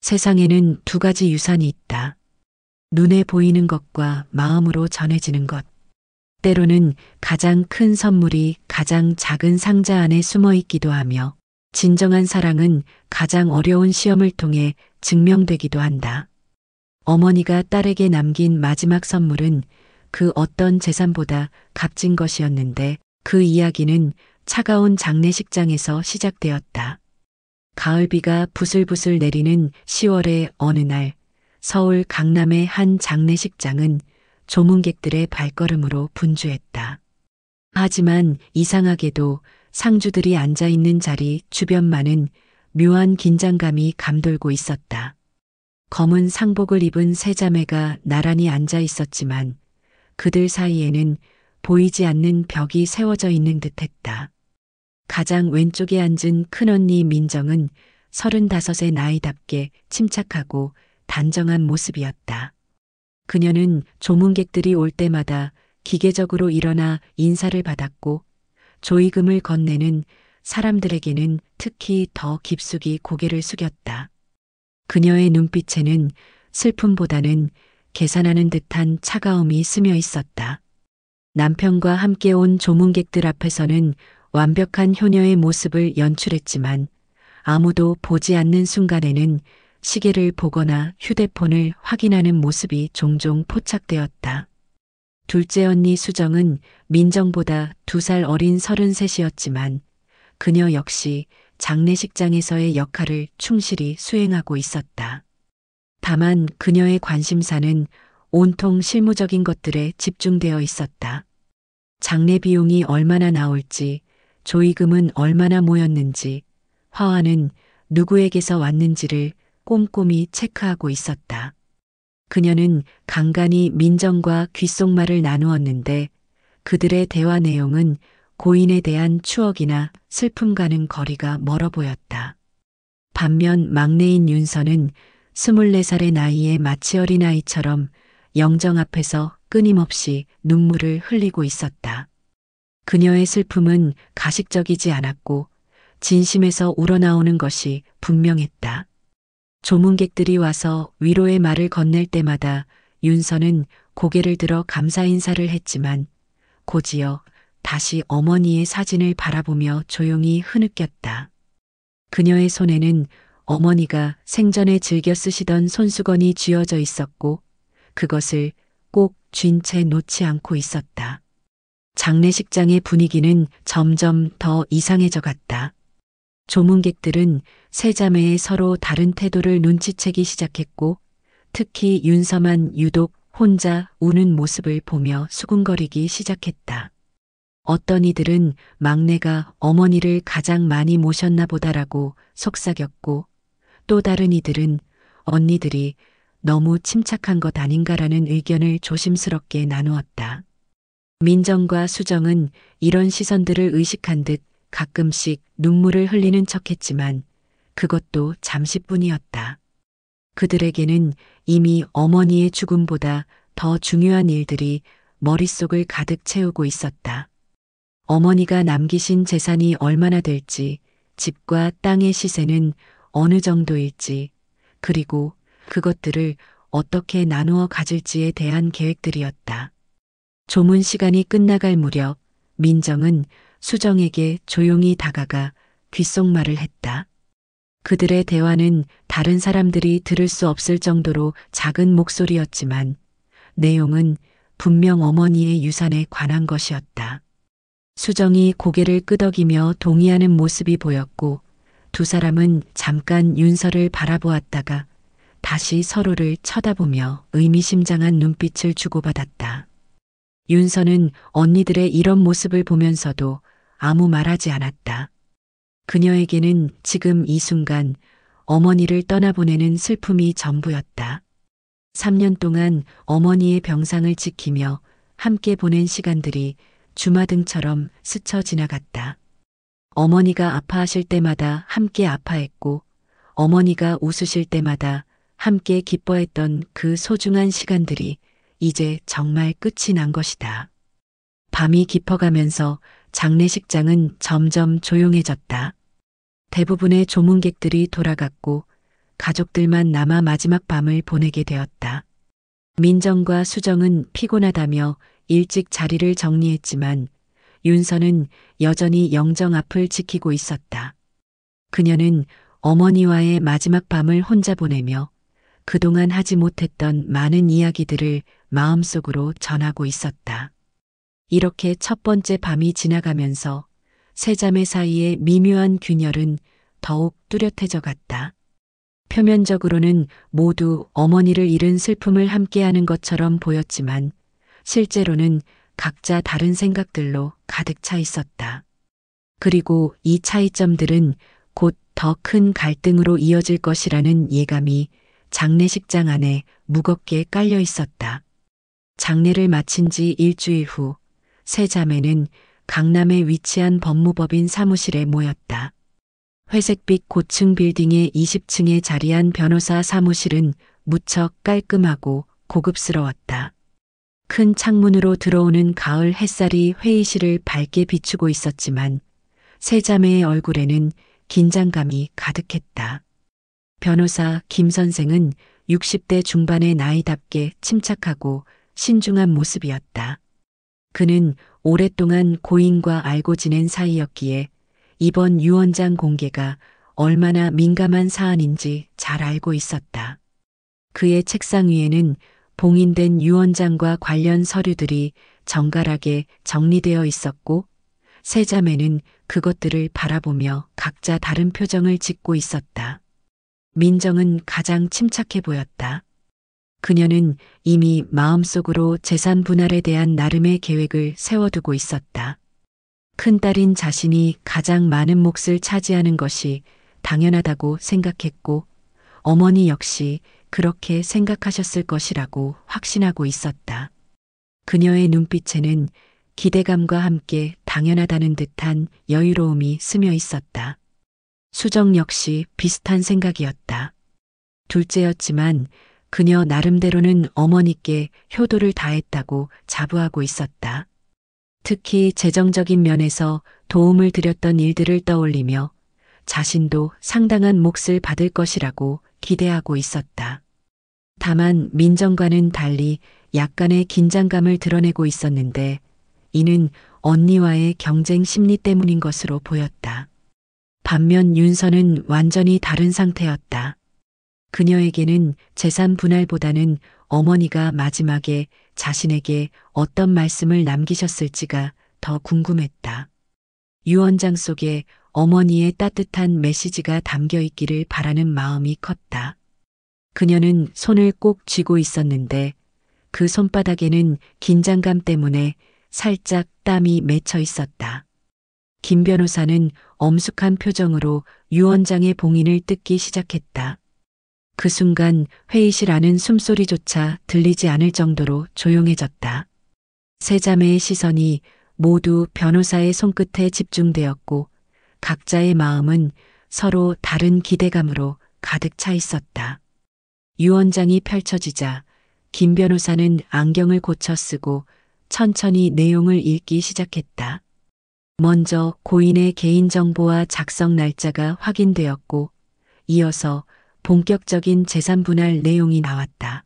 세상에는 두 가지 유산이 있다. 눈에 보이는 것과 마음으로 전해지는 것. 때로는 가장 큰 선물이 가장 작은 상자 안에 숨어 있기도 하며, 진정한 사랑은 가장 어려운 시험을 통해 증명되기도 한다. 어머니가 딸에게 남긴 마지막 선물은 그 어떤 재산보다 값진 것이었는데, 그 이야기는 차가운 장례식장에서 시작되었다. 가을비가 부슬부슬 내리는 10월의 어느 날, 서울 강남의 한 장례식장은 조문객들의 발걸음으로 분주했다. 하지만 이상하게도 상주들이 앉아 있는 자리 주변만은 묘한 긴장감이 감돌고 있었다. 검은 상복을 입은 세 자매가 나란히 앉아 있었지만 그들 사이에는 보이지 않는 벽이 세워져 있는 듯했다. 가장 왼쪽에 앉은 큰언니 민정은 35의 나이답게 침착하고 단정한 모습이었다. 그녀는 조문객들이 올 때마다 기계적으로 일어나 인사를 받았고, 조의금을 건네는 사람들에게는 특히 더 깊숙이 고개를 숙였다. 그녀의 눈빛에는 슬픔보다는 계산하는 듯한 차가움이 스며 있었다. 남편과 함께 온 조문객들 앞에서는 완벽한 효녀의 모습을 연출했지만, 아무도 보지 않는 순간에는 시계를 보거나 휴대폰을 확인하는 모습이 종종 포착되었다. 둘째 언니 수정은 민정보다 2살 어린 33이었지만 그녀 역시 장례식장에서의 역할을 충실히 수행하고 있었다. 다만 그녀의 관심사는 온통 실무적인 것들에 집중되어 있었다. 장례 비용이 얼마나 나올지, 조의금은 얼마나 모였는지, 화환은 누구에게서 왔는지를 꼼꼼히 체크하고 있었다. 그녀는 간간히 민정과 귓속말을 나누었는데 그들의 대화 내용은 고인에 대한 추억이나 슬픔과는 거리가 멀어 보였다. 반면 막내인 윤서는 24살의 나이에 마치 어린아이처럼 영정 앞에서 끊임없이 눈물을 흘리고 있었다. 그녀의 슬픔은 가식적이지 않았고 진심에서 우러나오는 것이 분명했다. 조문객들이 와서 위로의 말을 건넬 때마다 윤서는 고개를 들어 감사 인사를 했지만 곧이어 다시 어머니의 사진을 바라보며 조용히 흐느꼈다. 그녀의 손에는 어머니가 생전에 즐겨 쓰시던 손수건이 쥐어져 있었고 그것을 꼭 쥔 채 놓지 않고 있었다. 장례식장의 분위기는 점점 더 이상해져 갔다. 조문객들은 세 자매의 서로 다른 태도를 눈치채기 시작했고 특히 윤서만 유독 혼자 우는 모습을 보며 수군거리기 시작했다. 어떤 이들은 막내가 어머니를 가장 많이 모셨나 보다라고 속삭였고 또 다른 이들은 언니들이 너무 침착한 것 아닌가라는 의견을 조심스럽게 나누었다. 민정과 수정은 이런 시선들을 의식한 듯 가끔씩 눈물을 흘리는 척했지만 그것도 잠시뿐이었다. 그들에게는 이미 어머니의 죽음보다 더 중요한 일들이 머릿속을 가득 채우고 있었다. 어머니가 남기신 재산이 얼마나 될지, 집과 땅의 시세는 어느 정도일지, 그리고 그것들을 어떻게 나누어 가질지에 대한 계획들이었다. 조문 시간이 끝나갈 무렵 민정은 수정에게 조용히 다가가 귓속말을 했다. 그들의 대화는 다른 사람들이 들을 수 없을 정도로 작은 목소리였지만 내용은 분명 어머니의 유산에 관한 것이었다. 수정이 고개를 끄덕이며 동의하는 모습이 보였고 두 사람은 잠깐 윤서를 바라보았다가 다시 서로를 쳐다보며 의미심장한 눈빛을 주고받았다. 윤서는 언니들의 이런 모습을 보면서도 아무 말하지 않았다. 그녀에게는 지금 이 순간 어머니를 떠나보내는 슬픔이 전부였다. 3년 동안 어머니의 병상을 지키며 함께 보낸 시간들이 주마등처럼 스쳐 지나갔다. 어머니가 아파하실 때마다 함께 아파했고 어머니가 웃으실 때마다 함께 기뻐했던 그 소중한 시간들이 이제 정말 끝이 난 것이다. 밤이 깊어가면서 장례식장은 점점 조용해졌다. 대부분의 조문객들이 돌아갔고 가족들만 남아 마지막 밤을 보내게 되었다. 민정과 수정은 피곤하다며 일찍 자리를 정리했지만 윤서는 여전히 영정 앞을 지키고 있었다. 그녀는 어머니와의 마지막 밤을 혼자 보내며 그동안 하지 못했던 많은 이야기들을 마음속으로 전하고 있었다. 이렇게 첫 번째 밤이 지나가면서 세 자매 사이의 미묘한 균열은 더욱 뚜렷해져 갔다. 표면적으로는 모두 어머니를 잃은 슬픔을 함께하는 것처럼 보였지만 실제로는 각자 다른 생각들로 가득 차 있었다. 그리고 이 차이점들은 곧 더 큰 갈등으로 이어질 것이라는 예감이 장례식장 안에 무겁게 깔려 있었다. 장례를 마친 지 일주일 후 세 자매는 강남에 위치한 법무법인 사무실에 모였다. 회색빛 고층 빌딩의 20층에 자리한 변호사 사무실은 무척 깔끔하고 고급스러웠다. 큰 창문으로 들어오는 가을 햇살이 회의실을 밝게 비추고 있었지만 세 자매의 얼굴에는 긴장감이 가득했다. 변호사 김 선생은 60대 중반의 나이답게 침착하고 신중한 모습이었다. 그는 오랫동안 고인과 알고 지낸 사이였기에 이번 유언장 공개가 얼마나 민감한 사안인지 잘 알고 있었다. 그의 책상 위에는 봉인된 유언장과 관련 서류들이 정갈하게 정리되어 있었고 세 자매는 그것들을 바라보며 각자 다른 표정을 짓고 있었다. 민정은 가장 침착해 보였다. 그녀는 이미 마음속으로 재산 분할에 대한 나름의 계획을 세워두고 있었다. 큰딸인 자신이 가장 많은 몫을 차지하는 것이 당연하다고 생각했고 어머니 역시 그렇게 생각하셨을 것이라고 확신하고 있었다. 그녀의 눈빛에는 기대감과 함께 당연하다는 듯한 여유로움이 스며 있었다. 수정 역시 비슷한 생각이었다. 둘째였지만 그녀 나름대로는 어머니께 효도를 다했다고 자부하고 있었다. 특히 재정적인 면에서 도움을 드렸던 일들을 떠올리며 자신도 상당한 몫을 받을 것이라고 기대하고 있었다. 다만 민정과는 달리 약간의 긴장감을 드러내고 있었는데 이는 언니와의 경쟁 심리 때문인 것으로 보였다. 반면 윤서는 완전히 다른 상태였다. 그녀에게는 재산 분할보다는 어머니가 마지막에 자신에게 어떤 말씀을 남기셨을지가 더 궁금했다. 유언장 속에 어머니의 따뜻한 메시지가 담겨 있기를 바라는 마음이 컸다. 그녀는 손을 꼭 쥐고 있었는데 그 손바닥에는 긴장감 때문에 살짝 땀이 맺혀 있었다. 김 변호사는 엄숙한 표정으로 유언장의 봉인을 뜯기 시작했다. 그 순간 회의실 안은 숨소리조차 들리지 않을 정도로 조용해졌다. 세 자매의 시선이 모두 변호사의 손끝에 집중되었고 각자의 마음은 서로 다른 기대감으로 가득 차 있었다. 유언장이 펼쳐지자 김 변호사는 안경을 고쳐 쓰고 천천히 내용을 읽기 시작했다. 먼저 고인의 개인정보와 작성 날짜가 확인되었고 이어서 본격적인 재산 분할 내용이 나왔다.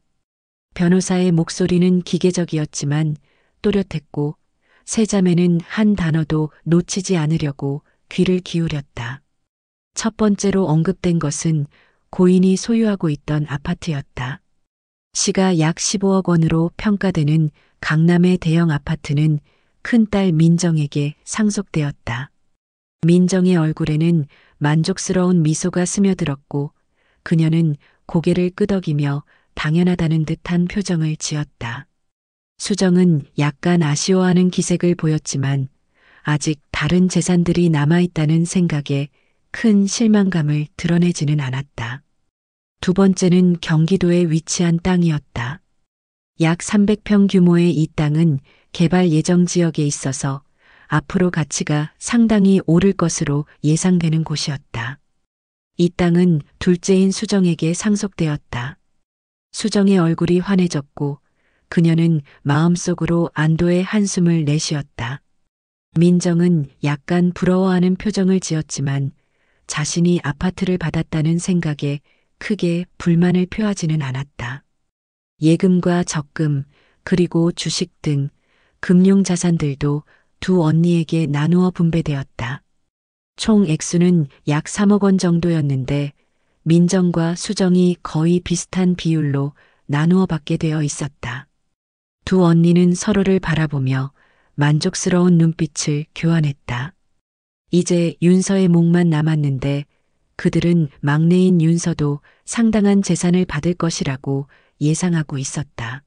변호사의 목소리는 기계적이었지만 또렷했고 세 자매는 한 단어도 놓치지 않으려고 귀를 기울였다. 첫 번째로 언급된 것은 고인이 소유하고 있던 아파트였다. 시가 약 15억 원으로 평가되는 강남의 대형 아파트는 큰딸 민정에게 상속되었다. 민정의 얼굴에는 만족스러운 미소가 스며들었고 그녀는 고개를 끄덕이며 당연하다는 듯한 표정을 지었다. 수정은 약간 아쉬워하는 기색을 보였지만 아직 다른 재산들이 남아있다는 생각에 큰 실망감을 드러내지는 않았다. 두 번째는 경기도에 위치한 땅이었다. 약 300평 규모의 이 땅은 개발 예정 지역에 있어서 앞으로 가치가 상당히 오를 것으로 예상되는 곳이었다. 이 땅은 둘째인 수정에게 상속되었다. 수정의 얼굴이 환해졌고 그녀는 마음속으로 안도의 한숨을 내쉬었다. 민정은 약간 부러워하는 표정을 지었지만 자신이 아파트를 받았다는 생각에 크게 불만을 표하지는 않았다. 예금과 적금, 그리고 주식 등 금융 자산들도 두 언니에게 나누어 분배되었다. 총 액수는 약 3억 원 정도였는데 민정과 수정이 거의 비슷한 비율로 나누어 받게 되어 있었다. 두 언니는 서로를 바라보며 만족스러운 눈빛을 교환했다. 이제 윤서의 몫만 남았는데 그들은 막내인 윤서도 상당한 재산을 받을 것이라고 예상하고 있었다.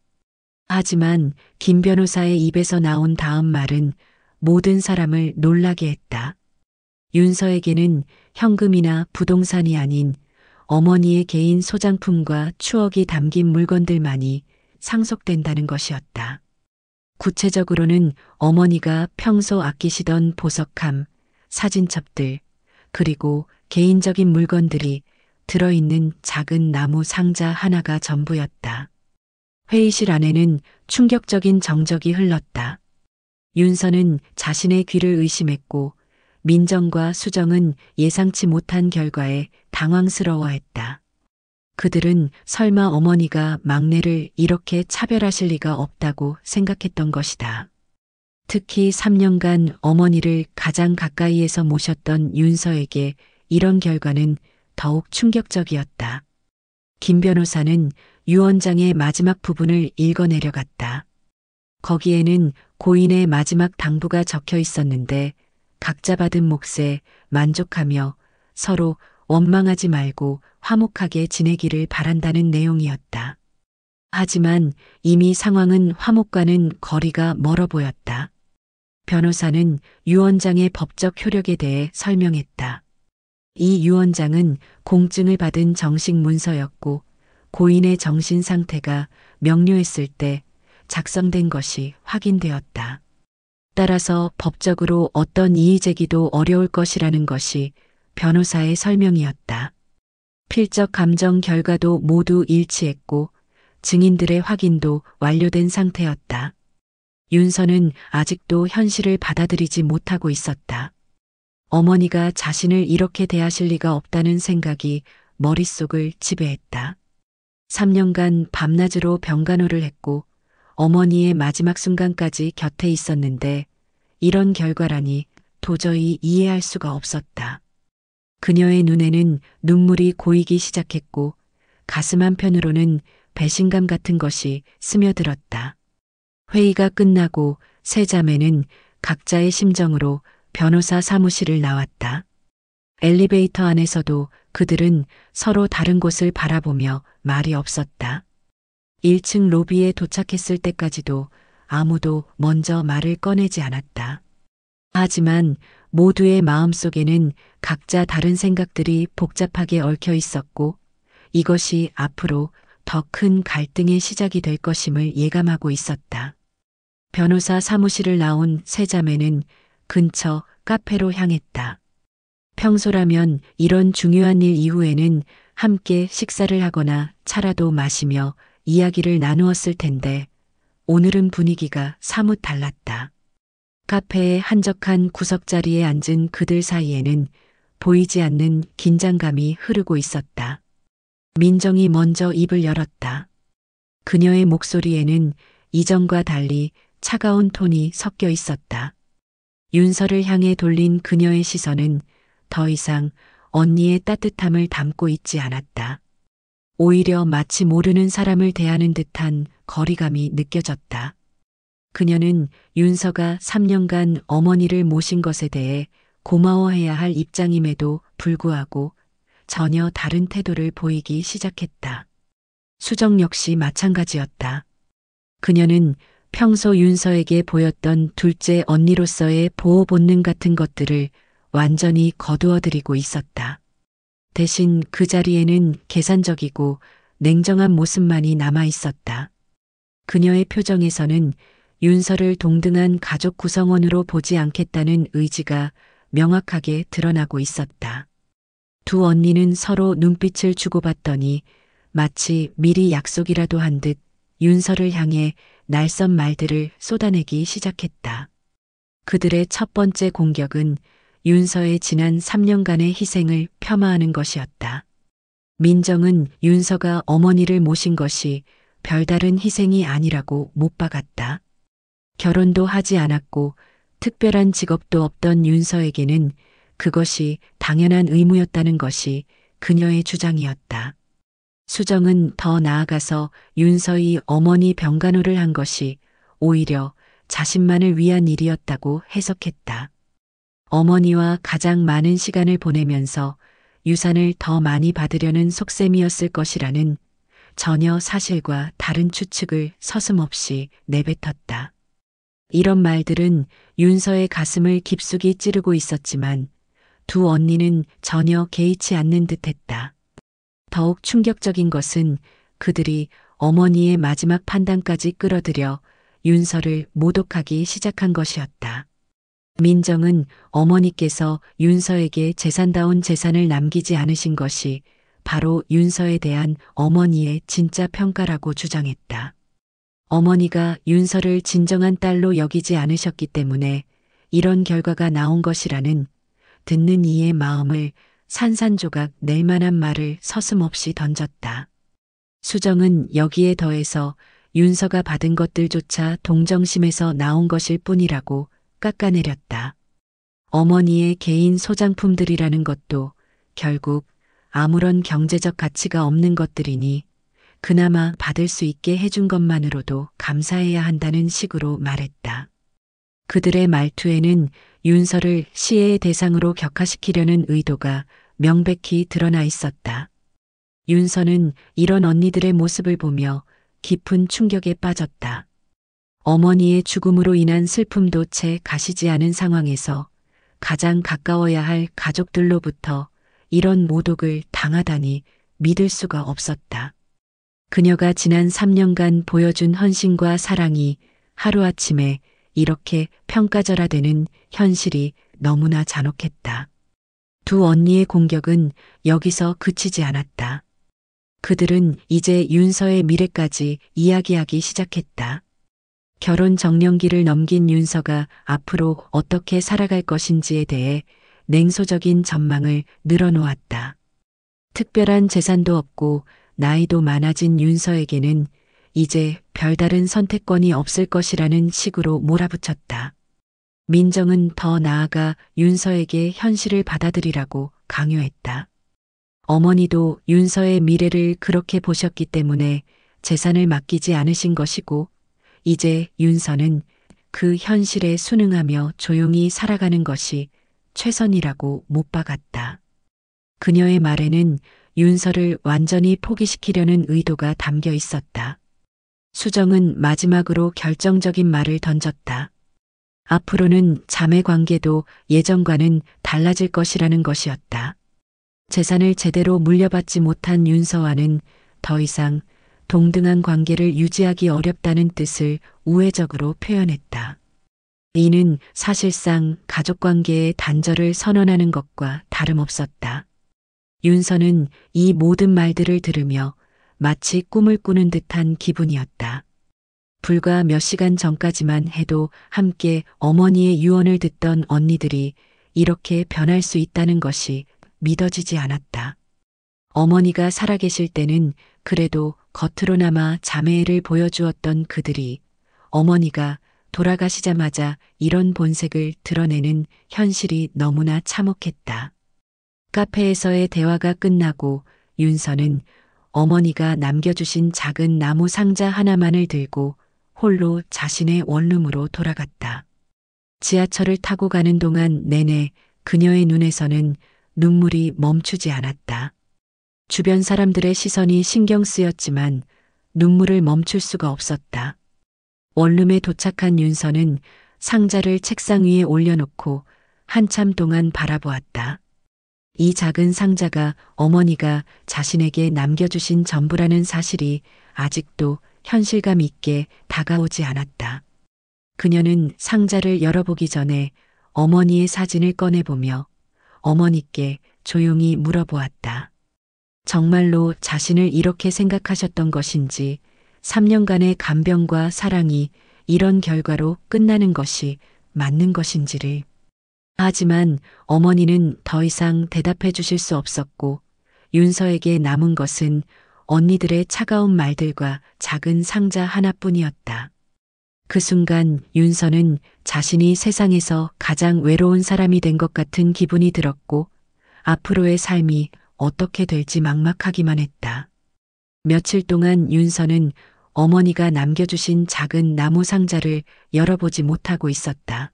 하지만 김 변호사의 입에서 나온 다음 말은 모든 사람을 놀라게 했다. 윤서에게는 현금이나 부동산이 아닌 어머니의 개인 소장품과 추억이 담긴 물건들만이 상속된다는 것이었다. 구체적으로는 어머니가 평소 아끼시던 보석함, 사진첩들, 그리고 개인적인 물건들이 들어있는 작은 나무 상자 하나가 전부였다. 회의실 안에는 충격적인 정적이 흘렀다. 윤서는 자신의 귀를 의심했고 민정과 수정은 예상치 못한 결과에 당황스러워했다. 그들은 설마 어머니가 막내를 이렇게 차별하실 리가 없다고 생각했던 것이다. 특히 3년간 어머니를 가장 가까이에서 모셨던 윤서에게 이런 결과는 더욱 충격적이었다. 김 변호사는 유 원장의 마지막 부분을 읽어내려갔다. 거기에는 고인의 마지막 당부가 적혀 있었는데 각자 받은 몫에 만족하며 서로 원망하지 말고 화목하게 지내기를 바란다는 내용이었다. 하지만 이미 상황은 화목과는 거리가 멀어 보였다. 변호사는 유 원장의 법적 효력에 대해 설명했다. 이 유 원장은 공증을 받은 정식 문서였고 고인의 정신 상태가 명료했을 때 작성된 것이 확인되었다. 따라서 법적으로 어떤 이의 제기도 어려울 것이라는 것이 변호사의 설명이었다. 필적 감정 결과도 모두 일치했고 증인들의 확인도 완료된 상태였다. 윤서는 아직도 현실을 받아들이지 못하고 있었다. 어머니가 자신을 이렇게 대하실 리가 없다는 생각이 머릿속을 지배했다. 3년간 밤낮으로 병간호를 했고 어머니의 마지막 순간까지 곁에 있었는데 이런 결과라니 도저히 이해할 수가 없었다. 그녀의 눈에는 눈물이 고이기 시작했고 가슴 한편으로는 배신감 같은 것이 스며들었다. 회의가 끝나고 세 자매는 각자의 심정으로 변호사 사무실을 나왔다. 엘리베이터 안에서도 그들은 서로 다른 곳을 바라보며 말이 없었다. 1층 로비에 도착했을 때까지도 아무도 먼저 말을 꺼내지 않았다. 하지만 모두의 마음속에는 각자 다른 생각들이 복잡하게 얽혀 있었고 이것이 앞으로 더 큰 갈등의 시작이 될 것임을 예감하고 있었다. 변호사 사무실을 나온 세 자매는 근처 카페로 향했다. 평소라면 이런 중요한 일 이후에는 함께 식사를 하거나 차라도 마시며 이야기를 나누었을 텐데 오늘은 분위기가 사뭇 달랐다. 카페의 한적한 구석자리에 앉은 그들 사이에는 보이지 않는 긴장감이 흐르고 있었다. 민정이 먼저 입을 열었다. 그녀의 목소리에는 이전과 달리 차가운 톤이 섞여 있었다. 윤서를 향해 돌린 그녀의 시선은 더 이상 언니의 따뜻함을 담고 있지 않았다. 오히려 마치 모르는 사람을 대하는 듯한 거리감이 느껴졌다. 그녀는 윤서가 3년간 어머니를 모신 것에 대해 고마워해야 할 입장임에도 불구하고 전혀 다른 태도를 보이기 시작했다. 수정 역시 마찬가지였다. 그녀는 평소 윤서에게 보였던 둘째 언니로서의 보호 본능 같은 것들을 완전히 거두어들이고 있었다. 대신 그 자리에는 계산적이고 냉정한 모습만이 남아 있었다. 그녀의 표정에서는 윤서를 동등한 가족 구성원으로 보지 않겠다는 의지가 명확하게 드러나고 있었다. 두 언니는 서로 눈빛을 주고받더니 마치 미리 약속이라도 한 듯 윤서를 향해 날선 말들을 쏟아내기 시작했다. 그들의 첫 번째 공격은 윤서의 지난 3년간의 희생을 폄하하는 것이었다. 민정은 윤서가 어머니를 모신 것이 별다른 희생이 아니라고 못 박았다. 결혼도 하지 않았고 특별한 직업도 없던 윤서에게는 그것이 당연한 의무였다는 것이 그녀의 주장이었다. 수정은 더 나아가서 윤서의 어머니 병간호를 한 것이 오히려 자신만을 위한 일이었다고 해석했다. 어머니와 가장 많은 시간을 보내면서 유산을 더 많이 받으려는 속셈이었을 것이라는 전혀 사실과 다른 추측을 서슴없이 내뱉었다. 이런 말들은 윤서의 가슴을 깊숙이 찌르고 있었지만 두 언니는 전혀 개의치 않는 듯했다. 더욱 충격적인 것은 그들이 어머니의 마지막 판단까지 끌어들여 윤서를 모독하기 시작한 것이었다. 민정은 어머니께서 윤서에게 재산다운 재산을 남기지 않으신 것이 바로 윤서에 대한 어머니의 진짜 평가라고 주장했다. 어머니가 윤서를 진정한 딸로 여기지 않으셨기 때문에 이런 결과가 나온 것이라는 듣는 이의 마음을 산산조각 낼 만한 말을 서슴없이 던졌다. 수정은 여기에 더해서 윤서가 받은 것들조차 동정심에서 나온 것일 뿐이라고 깎아내렸다. 어머니의 개인 소장품들이라는 것도 결국 아무런 경제적 가치가 없는 것들이니 그나마 받을 수 있게 해준 것만으로도 감사해야 한다는 식으로 말했다. 그들의 말투에는 윤서를 시해의 대상으로 격화시키려는 의도가 명백히 드러나 있었다. 윤서는 이런 언니들의 모습을 보며 깊은 충격에 빠졌다. 어머니의 죽음으로 인한 슬픔도 채 가시지 않은 상황에서 가장 가까워야 할 가족들로부터 이런 모독을 당하다니 믿을 수가 없었다. 그녀가 지난 3년간 보여준 헌신과 사랑이 하루아침에 이렇게 평가절하되는 현실이 너무나 잔혹했다. 두 언니의 공격은 여기서 그치지 않았다. 그들은 이제 윤서의 미래까지 이야기하기 시작했다. 결혼 정년기를 넘긴 윤서가 앞으로 어떻게 살아갈 것인지에 대해 냉소적인 전망을 늘어놓았다. 특별한 재산도 없고 나이도 많아진 윤서에게는 이제 별다른 선택권이 없을 것이라는 식으로 몰아붙였다. 민정은 더 나아가 윤서에게 현실을 받아들이라고 강요했다. 어머니도 윤서의 미래를 그렇게 보셨기 때문에 재산을 맡기지 않으신 것이고 이제 윤서는 그 현실에 순응하며 조용히 살아가는 것이 최선이라고 못 박았다. 그녀의 말에는 윤서를 완전히 포기시키려는 의도가 담겨 있었다. 수정은 마지막으로 결정적인 말을 던졌다. 앞으로는 자매 관계도 예전과는 달라질 것이라는 것이었다. 재산을 제대로 물려받지 못한 윤서와는 더 이상 동등한 관계를 유지하기 어렵다는 뜻을 우회적으로 표현했다. 이는 사실상 가족관계의 단절을 선언하는 것과 다름없었다. 윤서는 이 모든 말들을 들으며 마치 꿈을 꾸는 듯한 기분이었다. 불과 몇 시간 전까지만 해도 함께 어머니의 유언을 듣던 언니들이 이렇게 변할 수 있다는 것이 믿어지지 않았다. 어머니가 살아계실 때는 그래도 겉으로나마 자매를 보여주었던 그들이 어머니가 돌아가시자마자 이런 본색을 드러내는 현실이 너무나 참혹했다. 카페에서의 대화가 끝나고 윤서는 어머니가 남겨주신 작은 나무 상자 하나만을 들고 홀로 자신의 원룸으로 돌아갔다. 지하철을 타고 가는 동안 내내 그녀의 눈에서는 눈물이 멈추지 않았다. 주변 사람들의 시선이 신경 쓰였지만 눈물을 멈출 수가 없었다. 원룸에 도착한 윤서는 상자를 책상 위에 올려놓고 한참 동안 바라보았다. 이 작은 상자가 어머니가 자신에게 남겨주신 전부라는 사실이 아직도 현실감 있게 다가오지 않았다. 그녀는 상자를 열어보기 전에 어머니의 사진을 꺼내보며 어머니께 조용히 물어보았다. 정말로 자신을 이렇게 생각하셨던 것인지 3년간의 간병과 사랑이 이런 결과로 끝나는 것이 맞는 것인지를. 하지만 어머니는 더 이상 대답해 주실 수 없었고 윤서에게 남은 것은 언니들의 차가운 말들과 작은 상자 하나뿐이었다. 그 순간 윤서는 자신이 세상에서 가장 외로운 사람이 된 것 같은 기분이 들었고 앞으로의 삶이 어떻게 될지 막막하기만 했다. 며칠 동안 윤서는 어머니가 남겨주신 작은 나무 상자를 열어보지 못하고 있었다.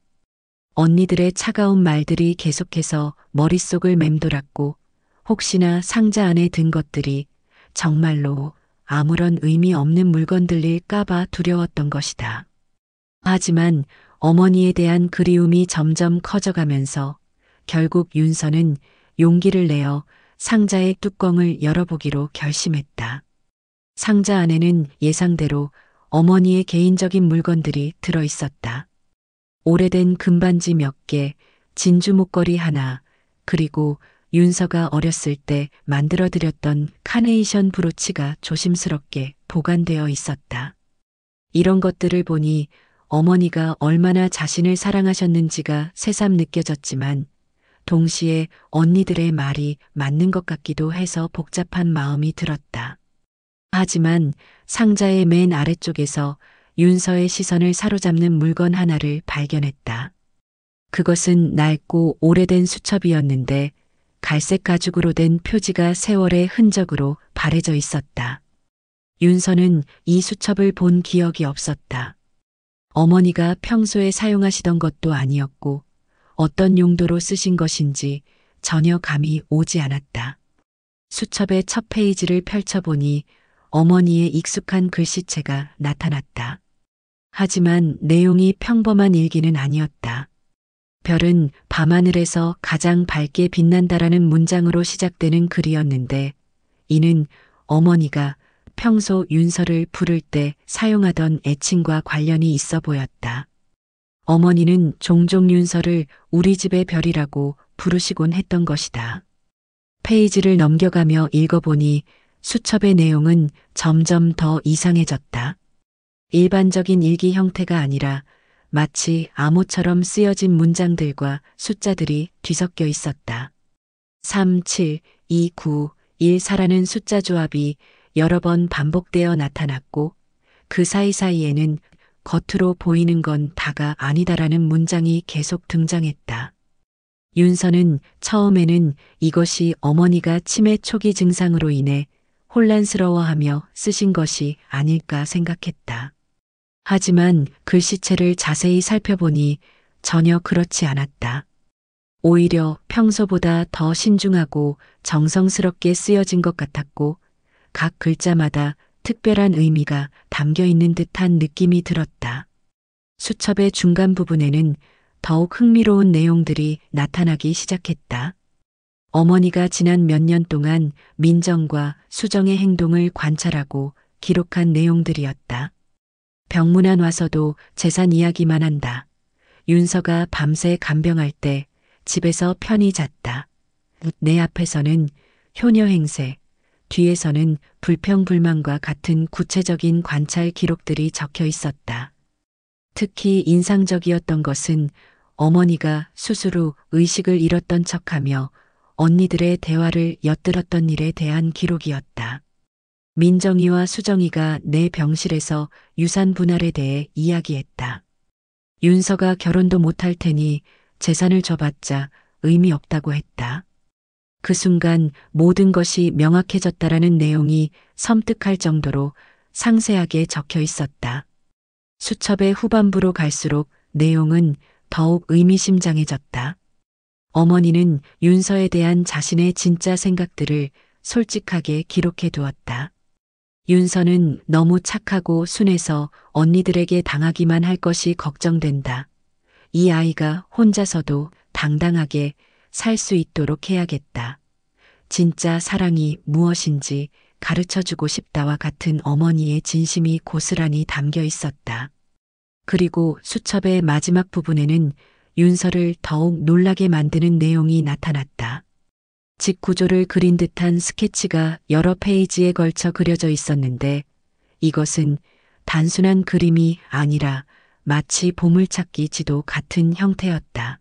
언니들의 차가운 말들이 계속해서 머릿속을 맴돌았고 혹시나 상자 안에 든 것들이 정말로 아무런 의미 없는 물건들일까봐 두려웠던 것이다. 하지만 어머니에 대한 그리움이 점점 커져가면서 결국 윤서는 용기를 내어 상자의 뚜껑을 열어보기로 결심했다. 상자 안에는 예상대로 어머니의 개인적인 물건들이 들어 있었다. 오래된 금반지 몇 개, 진주 목걸이 하나, 그리고 윤서가 어렸을 때 만들어드렸던 카네이션 브로치가 조심스럽게 보관되어 있었다. 이런 것들을 보니 어머니가 얼마나 자신을 사랑하셨는지가 새삼 느껴졌지만 동시에 언니들의 말이 맞는 것 같기도 해서 복잡한 마음이 들었다. 하지만 상자의 맨 아래쪽에서 윤서의 시선을 사로잡는 물건 하나를 발견했다. 그것은 낡고 오래된 수첩이었는데 갈색 가죽으로 된 표지가 세월의 흔적으로 바래져 있었다. 윤서는 이 수첩을 본 기억이 없었다. 어머니가 평소에 사용하시던 것도 아니었고 어떤 용도로 쓰신 것인지 전혀 감이 오지 않았다. 수첩의 첫 페이지를 펼쳐보니 어머니의 익숙한 글씨체가 나타났다. 하지만 내용이 평범한 일기는 아니었다. 별은 밤하늘에서 가장 밝게 빛난다라는 문장으로 시작되는 글이었는데 이는 어머니가 평소 윤서를 부를 때 사용하던 애칭과 관련이 있어 보였다. 어머니는 종종 윤서를 우리 집의 별이라고 부르시곤 했던 것이다. 페이지를 넘겨가며 읽어보니 수첩의 내용은 점점 더 이상해졌다. 일반적인 일기 형태가 아니라 마치 암호처럼 쓰여진 문장들과 숫자들이 뒤섞여 있었다. 3, 7, 2, 9, 1, 4라는 숫자 조합이 여러 번 반복되어 나타났고 그 사이사이에는 겉으로 보이는 건 다가 아니다라는 문장이 계속 등장했다. 윤서는 처음에는 이것이 어머니가 치매 초기 증상으로 인해 혼란스러워하며 쓰신 것이 아닐까 생각했다. 하지만 글씨체를 자세히 살펴보니 전혀 그렇지 않았다. 오히려 평소보다 더 신중하고 정성스럽게 쓰여진 것 같았고 각 글자마다 특별한 의미가 담겨 있는 듯한 느낌이 들었다. 수첩의 중간 부분에는 더욱 흥미로운 내용들이 나타나기 시작했다. 어머니가 지난 몇 년 동안 민정과 수정의 행동을 관찰하고 기록한 내용들이었다. 병문안 와서도 재산 이야기만 한다. 윤서가 밤새 간병할 때 집에서 편히 잤다. 내 앞에서는 효녀 행세, 뒤에서는 불평불만과 같은 구체적인 관찰 기록들이 적혀 있었다. 특히 인상적이었던 것은 어머니가 수술 후 의식을 잃었던 척하며 언니들의 대화를 엿들었던 일에 대한 기록이었다. 민정이와 수정이가 내 병실에서 유산 분할에 대해 이야기했다. 윤서가 결혼도 못할 테니 재산을 줘봤자 의미 없다고 했다. 그 순간 모든 것이 명확해졌다라는 내용이 섬뜩할 정도로 상세하게 적혀 있었다. 수첩의 후반부로 갈수록 내용은 더욱 의미심장해졌다. 어머니는 윤서에 대한 자신의 진짜 생각들을 솔직하게 기록해 두었다. 윤서는 너무 착하고 순해서 언니들에게 당하기만 할 것이 걱정된다. 이 아이가 혼자서도 당당하게 살 수 있도록 해야겠다. 진짜 사랑이 무엇인지 가르쳐주고 싶다와 같은 어머니의 진심이 고스란히 담겨 있었다. 그리고 수첩의 마지막 부분에는 윤서를 더욱 놀라게 만드는 내용이 나타났다. 집 구조를 그린 듯한 스케치가 여러 페이지에 걸쳐 그려져 있었는데 이것은 단순한 그림이 아니라 마치 보물찾기 지도 같은 형태였다.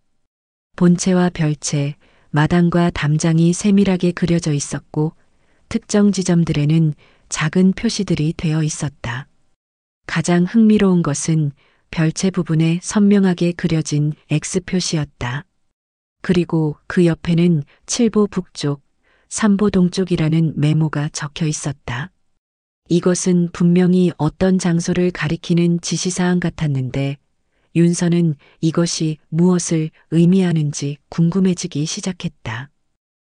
본체와 별체, 마당과 담장이 세밀하게 그려져 있었고 특정 지점들에는 작은 표시들이 되어 있었다. 가장 흥미로운 것은 별채 부분에 선명하게 그려진 X 표시였다. 그리고 그 옆에는 7보 북쪽, 3보 동쪽이라는 메모가 적혀 있었다. 이것은 분명히 어떤 장소를 가리키는 지시사항 같았는데 윤서는 이것이 무엇을 의미하는지 궁금해지기 시작했다.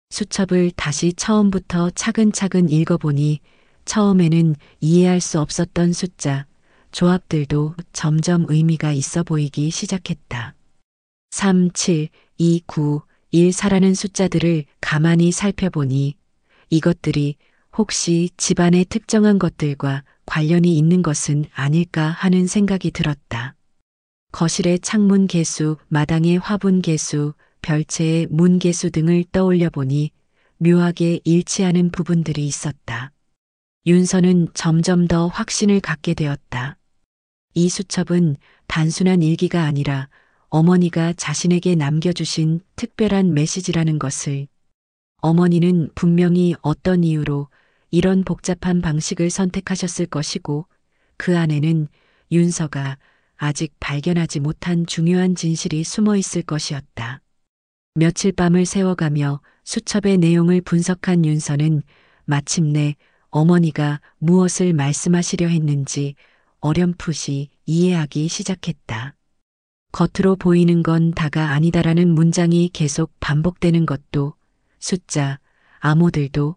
수첩을 다시 처음부터 차근차근 읽어보니 처음에는 이해할 수 없었던 숫자, 조합들도 점점 의미가 있어 보이기 시작했다. 3, 7, 2, 9, 1, 4라는 숫자들을 가만히 살펴보니 이것들이 혹시 집안의 특정한 것들과 관련이 있는 것은 아닐까 하는 생각이 들었다. 거실의 창문 개수, 마당의 화분 개수, 별채의 문 개수 등을 떠올려 보니 묘하게 일치하는 부분들이 있었다. 윤서는 점점 더 확신을 갖게 되었다. 이 수첩은 단순한 일기가 아니라 어머니가 자신에게 남겨주신 특별한 메시지라는 것을, 어머니는 분명히 어떤 이유로 이런 복잡한 방식을 선택하셨을 것이고 그 안에는 윤서가 아직 발견하지 못한 중요한 진실이 숨어 있을 것이었다. 며칠 밤을 새워가며 수첩의 내용을 분석한 윤서는 마침내 어머니가 무엇을 말씀하시려 했는지 어렴풋이 이해하기 시작했다. 겉으로 보이는 건 다가 아니다라는 문장이 계속 반복되는 것도, 숫자, 암호들도,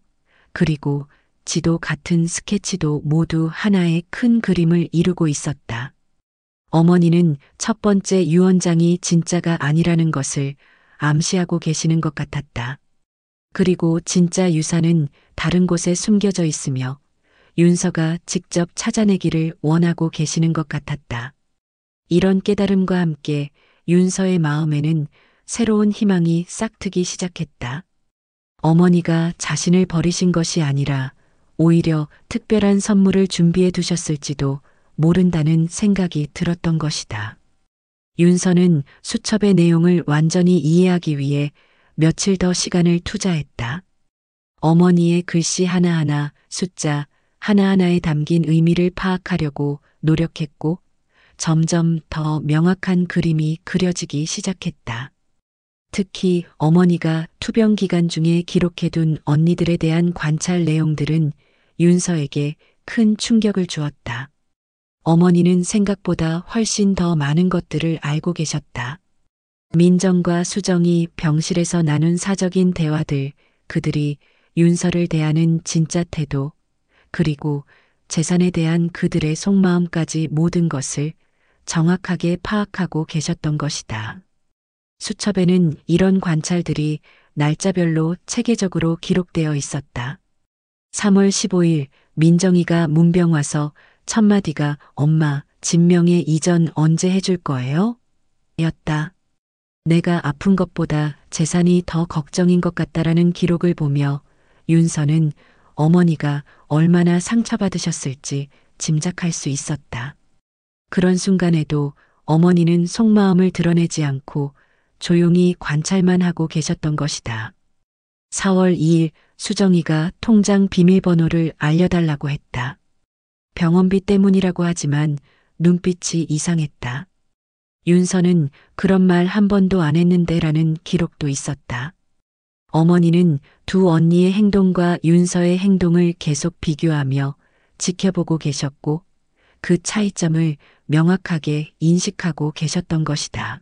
그리고 지도 같은 스케치도 모두 하나의 큰 그림을 이루고 있었다. 어머니는 첫 번째 유언장이 진짜가 아니라는 것을 암시하고 계시는 것 같았다. 그리고 진짜 유산은 다른 곳에 숨겨져 있으며 윤서가 직접 찾아내기를 원하고 계시는 것 같았다. 이런 깨달음과 함께 윤서의 마음에는 새로운 희망이 싹트기 시작했다. 어머니가 자신을 버리신 것이 아니라 오히려 특별한 선물을 준비해 두셨을지도 모른다는 생각이 들었던 것이다. 윤서는 수첩의 내용을 완전히 이해하기 위해 며칠 더 시간을 투자했다. 어머니의 글씨 하나하나, 숫자 하나하나에 담긴 의미를 파악하려고 노력했고 점점 더 명확한 그림이 그려지기 시작했다. 특히 어머니가 투병 기간 중에 기록해둔 언니들에 대한 관찰 내용들은 윤서에게 큰 충격을 주었다. 어머니는 생각보다 훨씬 더 많은 것들을 알고 계셨다. 민정과 수정이 병실에서 나눈 사적인 대화들, 그들이 윤서를 대하는 진짜 태도, 그리고 재산에 대한 그들의 속마음까지 모든 것을 정확하게 파악하고 계셨던 것이다. 수첩에는 이런 관찰들이 날짜별로 체계적으로 기록되어 있었다. 3월 15일 민정이가 문병 와서 첫마디가 엄마, 진명의 이전 언제 해줄 거예요? 였다. 내가 아픈 것보다 재산이 더 걱정인 것 같다라는 기록을 보며 윤서는 어머니가 얼마나 상처받으셨을지 짐작할 수 있었다. 그런 순간에도 어머니는 속마음을 드러내지 않고 조용히 관찰만 하고 계셨던 것이다. 4월 2일 수정이가 통장 비밀번호를 알려달라고 했다. 병원비 때문이라고 하지만 눈빛이 이상했다. 윤서는 그런 말 한 번도 안 했는데라는 기록도 있었다. 어머니는 두 언니의 행동과 윤서의 행동을 계속 비교하며 지켜보고 계셨고 그 차이점을 명확하게 인식하고 계셨던 것이다.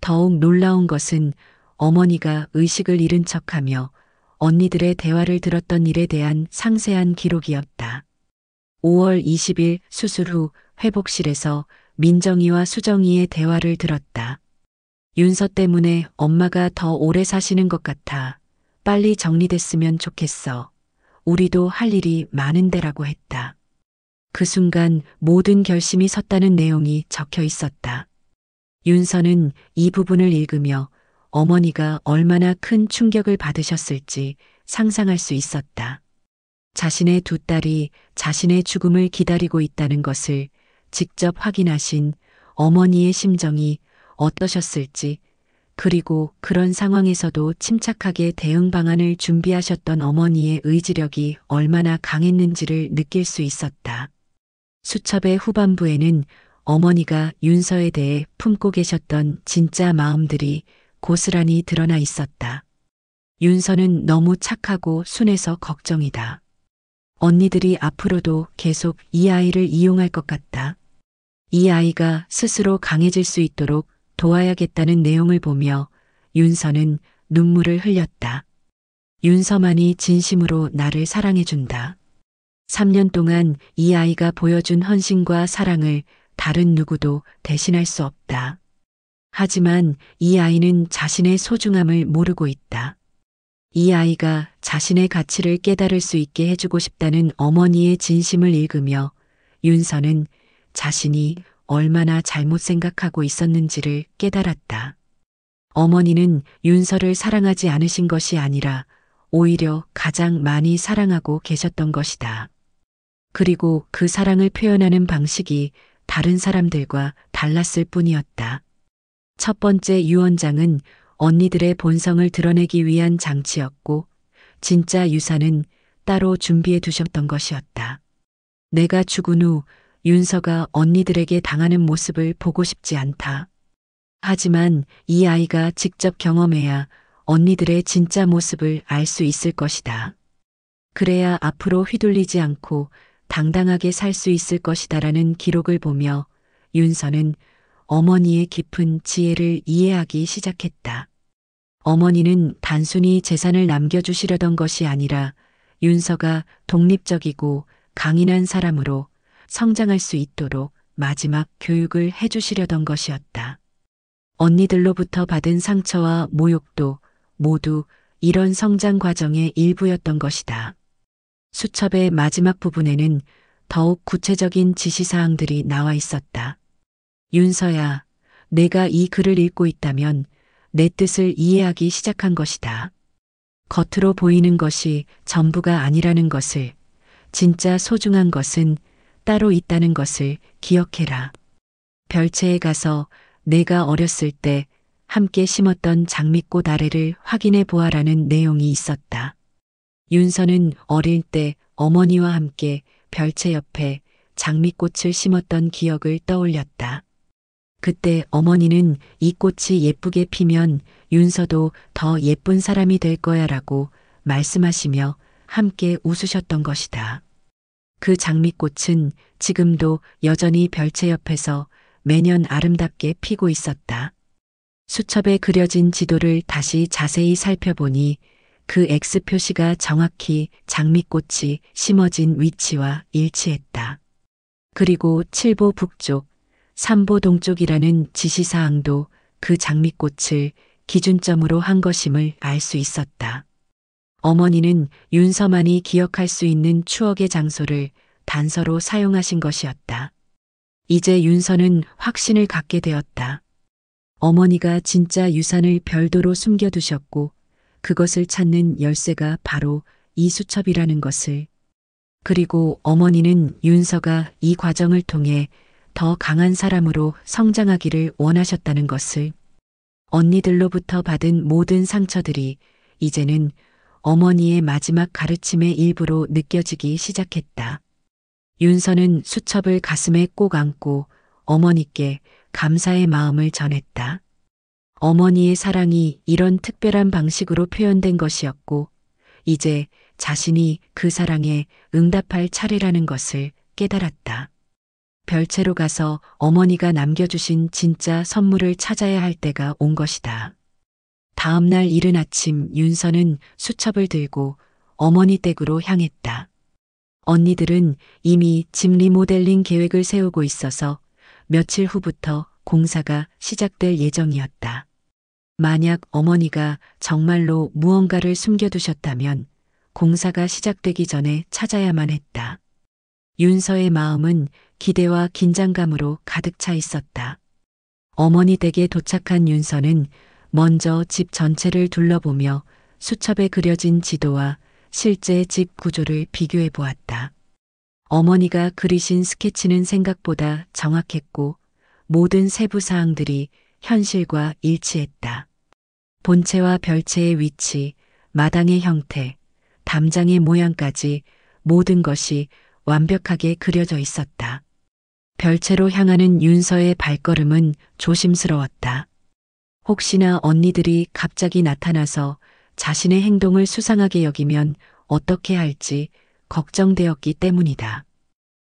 더욱 놀라운 것은 어머니가 의식을 잃은 척하며 언니들의 대화를 들었던 일에 대한 상세한 기록이었다. 5월 20일 수술 후 회복실에서 민정이와 수정이의 대화를 들었다. 윤서 때문에 엄마가 더 오래 사시는 것 같아. 빨리 정리됐으면 좋겠어. 우리도 할 일이 많은데라고 했다. 그 순간 모든 결심이 섰다는 내용이 적혀 있었다. 윤서는 이 부분을 읽으며 어머니가 얼마나 큰 충격을 받으셨을지 상상할 수 있었다. 자신의 두 딸이 자신의 죽음을 기다리고 있다는 것을 직접 확인하신 어머니의 심정이 어떠셨을지 그리고 그런 상황에서도 침착하게 대응 방안을 준비하셨던 어머니의 의지력이 얼마나 강했는지를 느낄 수 있었다. 수첩의 후반부에는 어머니가 윤서에 대해 품고 계셨던 진짜 마음들이 고스란히 드러나 있었다. 윤서는 너무 착하고 순해서 걱정이다. 언니들이 앞으로도 계속 이 아이를 이용할 것 같다. 이 아이가 스스로 강해질 수 있도록 도와야겠다는 내용을 보며 윤서는 눈물을 흘렸다. 윤서만이 진심으로 나를 사랑해준다. 3년 동안 이 아이가 보여준 헌신과 사랑을 다른 누구도 대신할 수 없다. 하지만 이 아이는 자신의 소중함을 모르고 있다. 이 아이가 자신의 가치를 깨달을 수 있게 해주고 싶다는 어머니의 진심을 읽으며 윤서는 자신이 얼마나 잘못 생각하고 있었는지를 깨달았다. 어머니는 윤서를 사랑하지 않으신 것이 아니라 오히려 가장 많이 사랑하고 계셨던 것이다. 그리고 그 사랑을 표현하는 방식이 다른 사람들과 달랐을 뿐이었다. 첫 번째 유언장은 언니들의 본성을 드러내기 위한 장치였고, 진짜 유산은 따로 준비해 두셨던 것이었다. 내가 죽은 후 윤서가 언니들에게 당하는 모습을 보고 싶지 않다. 하지만 이 아이가 직접 경험해야 언니들의 진짜 모습을 알 수 있을 것이다. 그래야 앞으로 휘둘리지 않고 당당하게 살 수 있을 것이다라는 기록을 보며 윤서는 어머니의 깊은 지혜를 이해하기 시작했다. 어머니는 단순히 재산을 남겨주시려던 것이 아니라 윤서가 독립적이고 강인한 사람으로 성장할 수 있도록 마지막 교육을 해주시려던 것이었다. 언니들로부터 받은 상처와 모욕도 모두 이런 성장 과정의 일부였던 것이다. 수첩의 마지막 부분에는 더욱 구체적인 지시사항들이 나와 있었다. 윤서야, 내가 이 글을 읽고 있다면 내 뜻을 이해하기 시작한 것이다. 겉으로 보이는 것이 전부가 아니라는 것을, 진짜 소중한 것은 따로 있다는 것을 기억해라. 별채에 가서 내가 어렸을 때 함께 심었던 장미꽃 아래를 확인해 보아라는 내용이 있었다. 윤서는 어릴 때 어머니와 함께 별채 옆에 장미꽃을 심었던 기억을 떠올렸다. 그때 어머니는 이 꽃이 예쁘게 피면 윤서도 더 예쁜 사람이 될 거야라고 말씀하시며 함께 웃으셨던 것이다. 그 장미꽃은 지금도 여전히 별채 옆에서 매년 아름답게 피고 있었다. 수첩에 그려진 지도를 다시 자세히 살펴보니 그 X 표시가 정확히 장미꽃이 심어진 위치와 일치했다. 그리고 7보 북쪽, 3보 동쪽이라는 지시사항도 그 장미꽃을 기준점으로 한 것임을 알 수 있었다. 어머니는 윤서만이 기억할 수 있는 추억의 장소를 단서로 사용하신 것이었다. 이제 윤서는 확신을 갖게 되었다. 어머니가 진짜 유산을 별도로 숨겨두셨고 그것을 찾는 열쇠가 바로 이 수첩이라는 것을, 그리고 어머니는 윤서가 이 과정을 통해 더 강한 사람으로 성장하기를 원하셨다는 것을, 언니들로부터 받은 모든 상처들이 이제는 어머니의 마지막 가르침의 일부로 느껴지기 시작했다. 윤서는 수첩을 가슴에 꼭 안고 어머니께 감사의 마음을 전했다. 어머니의 사랑이 이런 특별한 방식으로 표현된 것이었고, 이제 자신이 그 사랑에 응답할 차례라는 것을 깨달았다. 별채로 가서 어머니가 남겨주신 진짜 선물을 찾아야 할 때가 온 것이다. 다음 날 이른 아침 윤서는 수첩을 들고 어머니 댁으로 향했다. 언니들은 이미 집 리모델링 계획을 세우고 있어서 며칠 후부터 공사가 시작될 예정이었다. 만약 어머니가 정말로 무언가를 숨겨두셨다면 공사가 시작되기 전에 찾아야만 했다. 윤서의 마음은 기대와 긴장감으로 가득 차 있었다. 어머니 댁에 도착한 윤서는 먼저 집 전체를 둘러보며 수첩에 그려진 지도와 실제 집 구조를 비교해 보았다. 어머니가 그리신 스케치는 생각보다 정확했고 모든 세부 사항들이 현실과 일치했다. 본체와 별체의 위치, 마당의 형태, 담장의 모양까지 모든 것이 완벽하게 그려져 있었다. 별체로 향하는 윤서의 발걸음은 조심스러웠다. 혹시나 언니들이 갑자기 나타나서 자신의 행동을 수상하게 여기면 어떻게 할지 걱정되었기 때문이다.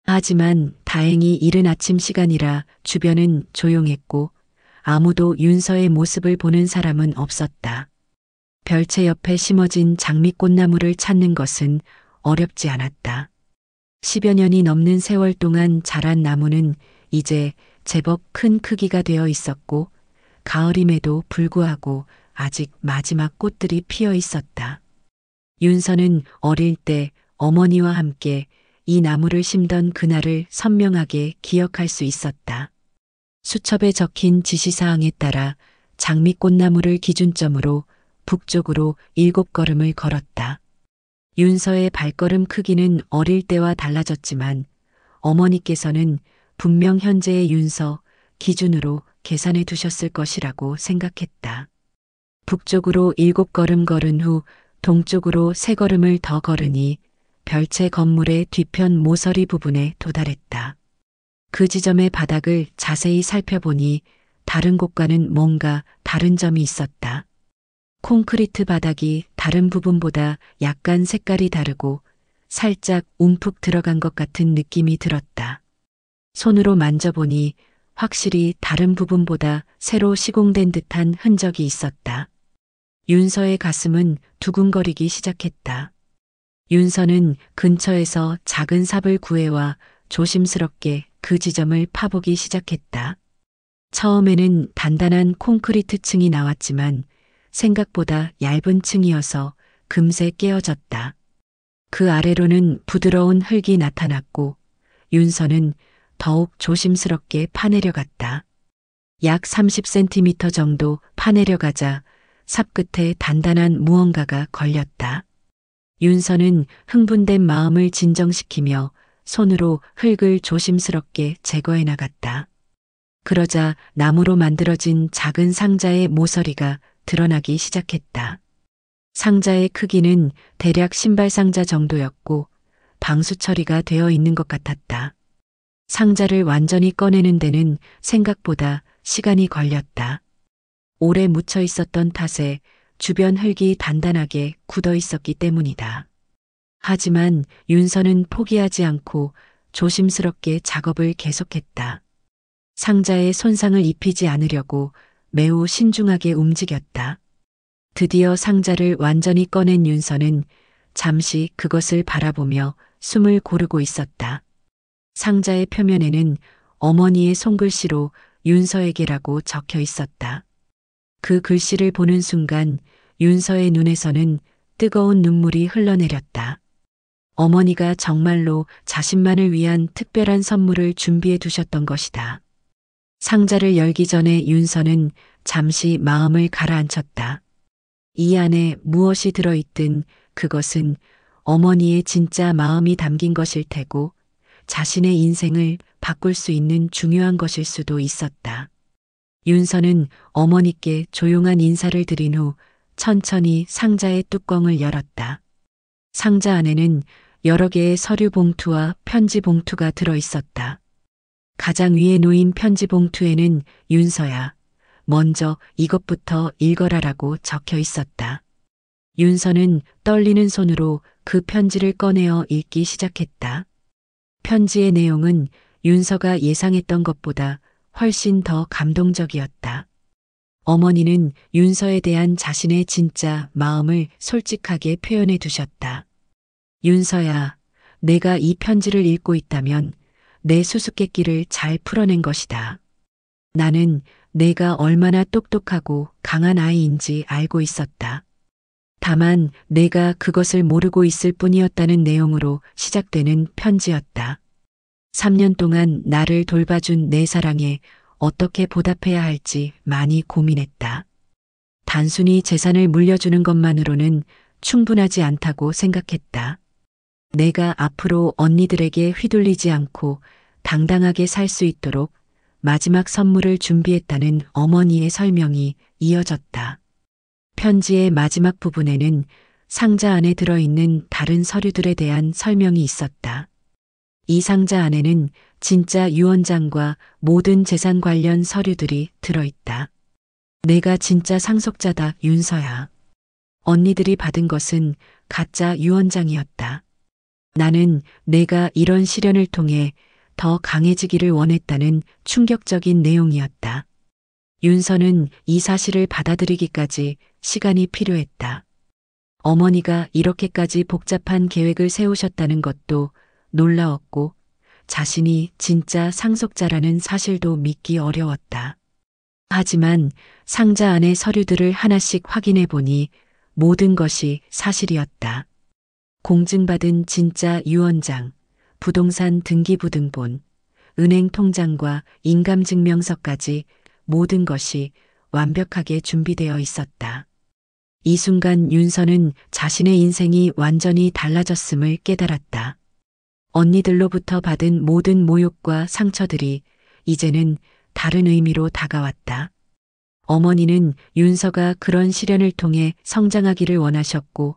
하지만 다행히 이른 아침 시간이라 주변은 조용했고 아무도 윤서의 모습을 보는 사람은 없었다. 별채 옆에 심어진 장미꽃나무를 찾는 것은 어렵지 않았다. 10여 년이 넘는 세월 동안 자란 나무는 이제 제법 큰 크기가 되어 있었고 가을임에도 불구하고 아직 마지막 꽃들이 피어 있었다. 윤서는 어릴 때 어머니와 함께 이 나무를 심던 그날을 선명하게 기억할 수 있었다. 수첩에 적힌 지시사항에 따라 장미꽃나무를 기준점으로 북쪽으로 7걸음을 걸었다. 윤서의 발걸음 크기는 어릴 때와 달라졌지만 어머니께서는 분명 현재의 윤서 기준으로 계산해 두셨을 것이라고 생각했다. 북쪽으로 7걸음 걸은 후 동쪽으로 3걸음을 더 걸으니 별채 건물의 뒤편 모서리 부분에 도달했다. 그 지점의 바닥을 자세히 살펴보니 다른 곳과는 뭔가 다른 점이 있었다. 콘크리트 바닥이 다른 부분보다 약간 색깔이 다르고 살짝 움푹 들어간 것 같은 느낌이 들었다. 손으로 만져보니 확실히 다른 부분보다 새로 시공된 듯한 흔적이 있었다. 윤서의 가슴은 두근거리기 시작했다. 윤서는 근처에서 작은 삽을 구해와 조심스럽게 그 지점을 파보기 시작했다. 처음에는 단단한 콘크리트 층이 나왔지만 생각보다 얇은 층이어서 금세 깨어졌다. 그 아래로는 부드러운 흙이 나타났고 윤서는 더욱 조심스럽게 파내려갔다. 약 30cm 정도 파내려가자 삽 끝에 단단한 무언가가 걸렸다. 윤서는 흥분된 마음을 진정시키며 손으로 흙을 조심스럽게 제거해 나갔다. 그러자 나무로 만들어진 작은 상자의 모서리가 드러나기 시작했다. 상자의 크기는 대략 신발 상자 정도였고 방수 처리가 되어 있는 것 같았다. 상자를 완전히 꺼내는 데는 생각보다 시간이 걸렸다. 오래 묻혀 있었던 탓에 주변 흙이 단단하게 굳어 있었기 때문이다. 하지만 윤서는 포기하지 않고 조심스럽게 작업을 계속했다. 상자에 손상을 입히지 않으려고 매우 신중하게 움직였다. 드디어 상자를 완전히 꺼낸 윤서는 잠시 그것을 바라보며 숨을 고르고 있었다. 상자의 표면에는 어머니의 손글씨로 윤서에게라고 적혀 있었다. 그 글씨를 보는 순간 윤서의 눈에서는 뜨거운 눈물이 흘러내렸다. 어머니가 정말로 자신만을 위한 특별한 선물을 준비해 두셨던 것이다. 상자를 열기 전에 윤서는 잠시 마음을 가라앉혔다. 이 안에 무엇이 들어있든 그것은 어머니의 진짜 마음이 담긴 것일 테고 자신의 인생을 바꿀 수 있는 중요한 것일 수도 있었다. 윤서는 어머니께 조용한 인사를 드린 후 천천히 상자의 뚜껑을 열었다. 상자 안에는 여러 개의 서류 봉투와 편지 봉투가 들어 있었다. 가장 위에 놓인 편지 봉투에는 윤서야, 먼저 이것부터 읽어라라고 적혀 있었다. 윤서는 떨리는 손으로 그 편지를 꺼내어 읽기 시작했다. 편지의 내용은 윤서가 예상했던 것보다 훨씬 더 감동적이었다. 어머니는 윤서에 대한 자신의 진짜 마음을 솔직하게 표현해 두셨다. 윤서야, 내가 이 편지를 읽고 있다면 내 수수께끼를 잘 풀어낸 것이다. 나는 내가 얼마나 똑똑하고 강한 아이인지 알고 있었다. 다만 내가 그것을 모르고 있을 뿐이었다는 내용으로 시작되는 편지였다. 3년 동안 나를 돌봐준 내 사랑에 어떻게 보답해야 할지 많이 고민했다. 단순히 재산을 물려주는 것만으로는 충분하지 않다고 생각했다. 내가 앞으로 언니들에게 휘둘리지 않고 당당하게 살 수 있도록 마지막 선물을 준비했다는 어머니의 설명이 이어졌다. 편지의 마지막 부분에는 상자 안에 들어있는 다른 서류들에 대한 설명이 있었다. 이 상자 안에는 진짜 유언장과 모든 재산 관련 서류들이 들어있다. 내가 진짜 상속자다, 윤서야. 언니들이 받은 것은 가짜 유언장이었다. 나는 내가 이런 시련을 통해 더 강해지기를 원했다는 충격적인 내용이었다. 윤서는 이 사실을 받아들이기까지 시간이 필요했다. 어머니가 이렇게까지 복잡한 계획을 세우셨다는 것도 놀라웠고 자신이 진짜 상속자라는 사실도 믿기 어려웠다. 하지만 상자 안의 서류들을 하나씩 확인해 보니 모든 것이 사실이었다. 공증받은 진짜 유언장, 부동산 등기부등본, 은행 통장과 인감증명서까지 모든 것이 완벽하게 준비되어 있었다. 이 순간 윤서는 자신의 인생이 완전히 달라졌음을 깨달았다. 언니들로부터 받은 모든 모욕과 상처들이 이제는 다른 의미로 다가왔다. 어머니는 윤서가 그런 시련을 통해 성장하기를 원하셨고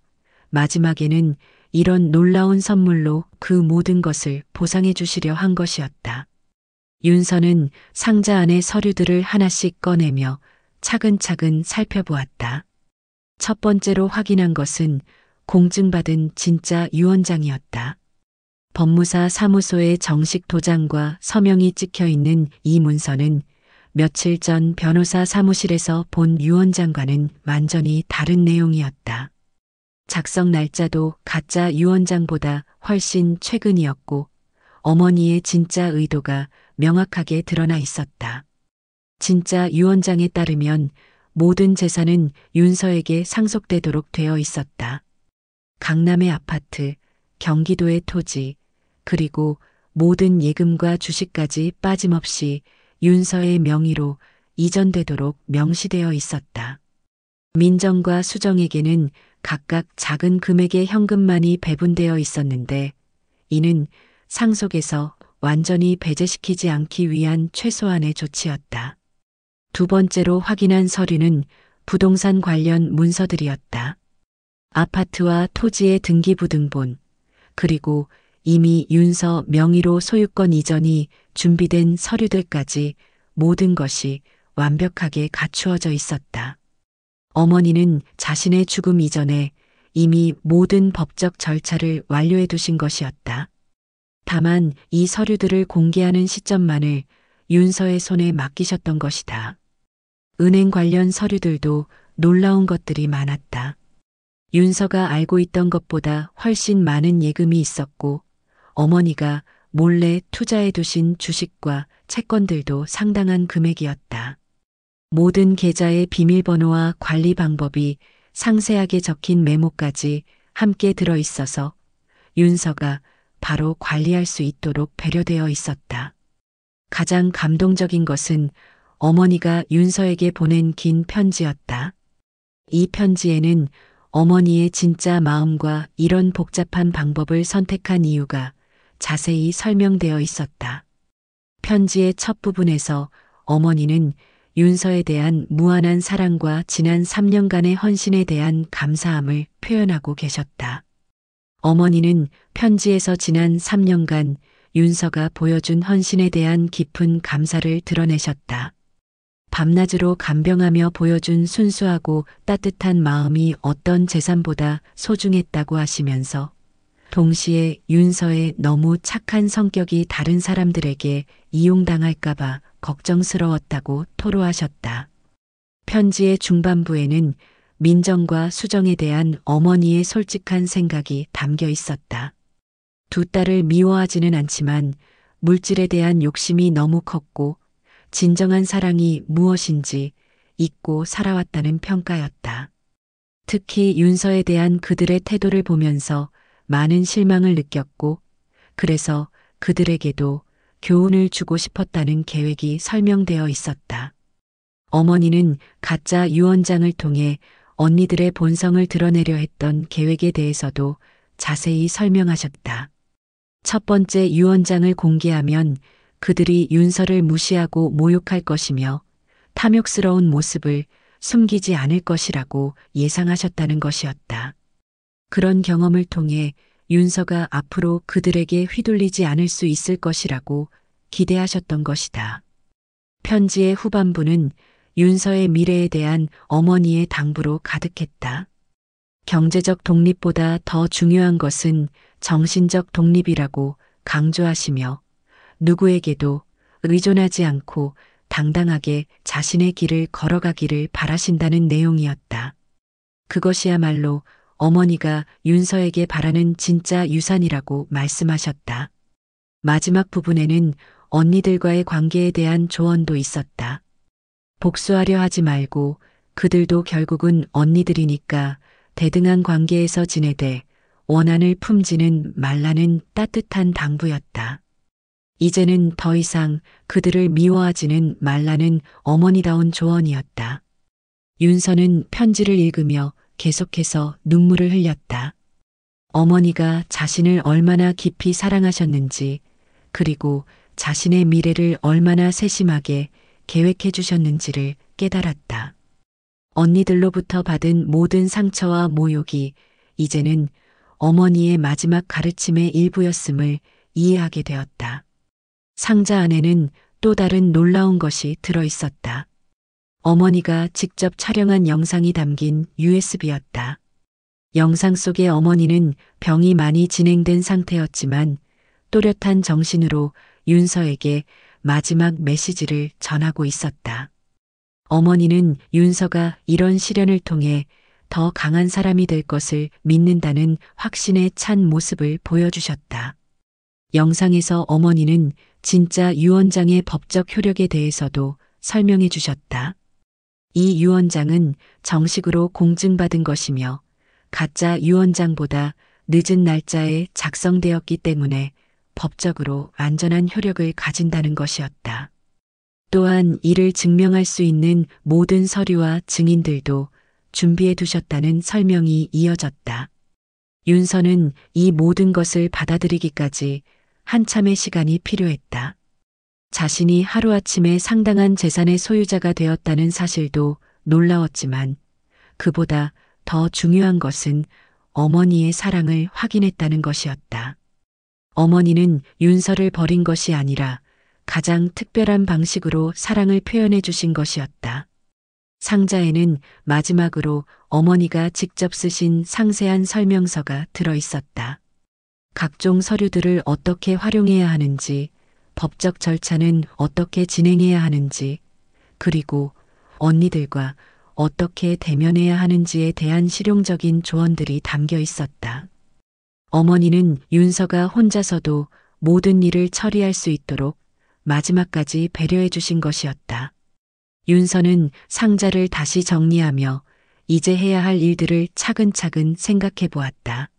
마지막에는 이런 놀라운 선물로 그 모든 것을 보상해 주시려 한 것이었다. 윤서는 상자 안의 서류들을 하나씩 꺼내며 차근차근 살펴보았다. 첫 번째로 확인한 것은 공증받은 진짜 유언장이었다. 법무사 사무소의 정식 도장과 서명이 찍혀 있는 이 문서는 며칠 전 변호사 사무실에서 본 유언장과는 완전히 다른 내용이었다. 작성 날짜도 가짜 유언장보다 훨씬 최근이었고 어머니의 진짜 의도가 명확하게 드러나 있었다. 진짜 유언장에 따르면 모든 재산은 윤서에게 상속되도록 되어 있었다. 강남의 아파트, 경기도의 토지, 그리고 모든 예금과 주식까지 빠짐없이 윤서의 명의로 이전되도록 명시되어 있었다. 민정과 수정에게는 각각 작은 금액의 현금만이 배분되어 있었는데 이는 상속에서 완전히 배제시키지 않기 위한 최소한의 조치였다. 두 번째로 확인한 서류는 부동산 관련 문서들이었다. 아파트와 토지의 등기부등본, 그리고 이미 윤서 명의로 소유권 이전이 준비된 서류들까지 모든 것이 완벽하게 갖추어져 있었다. 어머니는 자신의 죽음 이전에 이미 모든 법적 절차를 완료해 두신 것이었다. 다만 이 서류들을 공개하는 시점만을 윤서의 손에 맡기셨던 것이다. 은행 관련 서류들도 놀라운 것들이 많았다. 윤서가 알고 있던 것보다 훨씬 많은 예금이 있었고 어머니가 몰래 투자해 두신 주식과 채권들도 상당한 금액이었다. 모든 계좌의 비밀번호와 관리 방법이 상세하게 적힌 메모까지 함께 들어 있어서 윤서가 바로 관리할 수 있도록 배려되어 있었다. 가장 감동적인 것은 어머니가 윤서에게 보낸 긴 편지였다. 이 편지에는 어머니의 진짜 마음과 이런 복잡한 방법을 선택한 이유가 자세히 설명되어 있었다. 편지의 첫 부분에서 어머니는 윤서에 대한 무한한 사랑과 지난 3년간의 헌신에 대한 감사함을 표현하고 계셨다. 어머니는 편지에서 지난 3년간 윤서가 보여준 헌신에 대한 깊은 감사를 드러내셨다. 밤낮으로 간병하며 보여준 순수하고 따뜻한 마음이 어떤 재산보다 소중했다고 하시면서 동시에 윤서의 너무 착한 성격이 다른 사람들에게 이용당할까봐 걱정스러웠다고 토로하셨다. 편지의 중반부에는 민정과 수정에 대한 어머니의 솔직한 생각이 담겨 있었다. 두 딸을 미워하지는 않지만 물질에 대한 욕심이 너무 컸고 진정한 사랑이 무엇인지 잊고 살아왔다는 평가였다. 특히 윤서에 대한 그들의 태도를 보면서 많은 실망을 느꼈고 그래서 그들에게도 교훈을 주고 싶었다는 계획이 설명되어 있었다. 어머니는 가짜 유언장을 통해 언니들의 본성을 드러내려 했던 계획에 대해서도 자세히 설명하셨다. 첫 번째 유언장을 공개하면 그들이 윤서를 무시하고 모욕할 것이며 탐욕스러운 모습을 숨기지 않을 것이라고 예상하셨다는 것이었다. 그런 경험을 통해 윤서가 앞으로 그들에게 휘둘리지 않을 수 있을 것이라고 기대하셨던 것이다. 편지의 후반부는 윤서의 미래에 대한 어머니의 당부로 가득했다. 경제적 독립보다 더 중요한 것은 정신적 독립이라고 강조하시며 누구에게도 의존하지 않고 당당하게 자신의 길을 걸어가기를 바라신다는 내용이었다. 그것이야말로 어머니가 윤서에게 바라는 진짜 유산이라고 말씀하셨다. 마지막 부분에는 언니들과의 관계에 대한 조언도 있었다. 복수하려 하지 말고 그들도 결국은 언니들이니까 대등한 관계에서 지내되 원한을 품지는 말라는 따뜻한 당부였다. 이제는 더 이상 그들을 미워하지는 말라는 어머니다운 조언이었다. 윤서는 편지를 읽으며 계속해서 눈물을 흘렸다. 어머니가 자신을 얼마나 깊이 사랑하셨는지, 그리고 자신의 미래를 얼마나 세심하게 계획해 주셨는지를 깨달았다. 언니들로부터 받은 모든 상처와 모욕이 이제는 어머니의 마지막 가르침의 일부였음을 이해하게 되었다. 상자 안에는 또 다른 놀라운 것이 들어 있었다. 어머니가 직접 촬영한 영상이 담긴 USB였다. 영상 속의 어머니는 병이 많이 진행된 상태였지만 또렷한 정신으로 윤서에게 마지막 메시지를 전하고 있었다. 어머니는 윤서가 이런 시련을 통해 더 강한 사람이 될 것을 믿는다는 확신에 찬 모습을 보여주셨다. 영상에서 어머니는 진짜 유언장의 법적 효력에 대해서도 설명해 주셨다. 이 유언장은 정식으로 공증받은 것이며 가짜 유언장보다 늦은 날짜에 작성되었기 때문에 법적으로 안전한 효력을 가진다는 것이었다. 또한 이를 증명할 수 있는 모든 서류와 증인들도 준비해 두셨다는 설명이 이어졌다. 윤서는 이 모든 것을 받아들이기까지 한참의 시간이 필요했다. 자신이 하루아침에 상당한 재산의 소유자가 되었다는 사실도 놀라웠지만 그보다 더 중요한 것은 어머니의 사랑을 확인했다는 것이었다. 어머니는 윤서를 버린 것이 아니라 가장 특별한 방식으로 사랑을 표현해 주신 것이었다. 상자에는 마지막으로 어머니가 직접 쓰신 상세한 설명서가 들어 있었다. 각종 서류들을 어떻게 활용해야 하는지, 법적 절차는 어떻게 진행해야 하는지, 그리고 언니들과 어떻게 대면해야 하는지에 대한 실용적인 조언들이 담겨 있었다. 어머니는 윤서가 혼자서도 모든 일을 처리할 수 있도록 마지막까지 배려해 주신 것이었다. 윤서는 상자를 다시 정리하며 이제 해야 할 일들을 차근차근 생각해 보았다.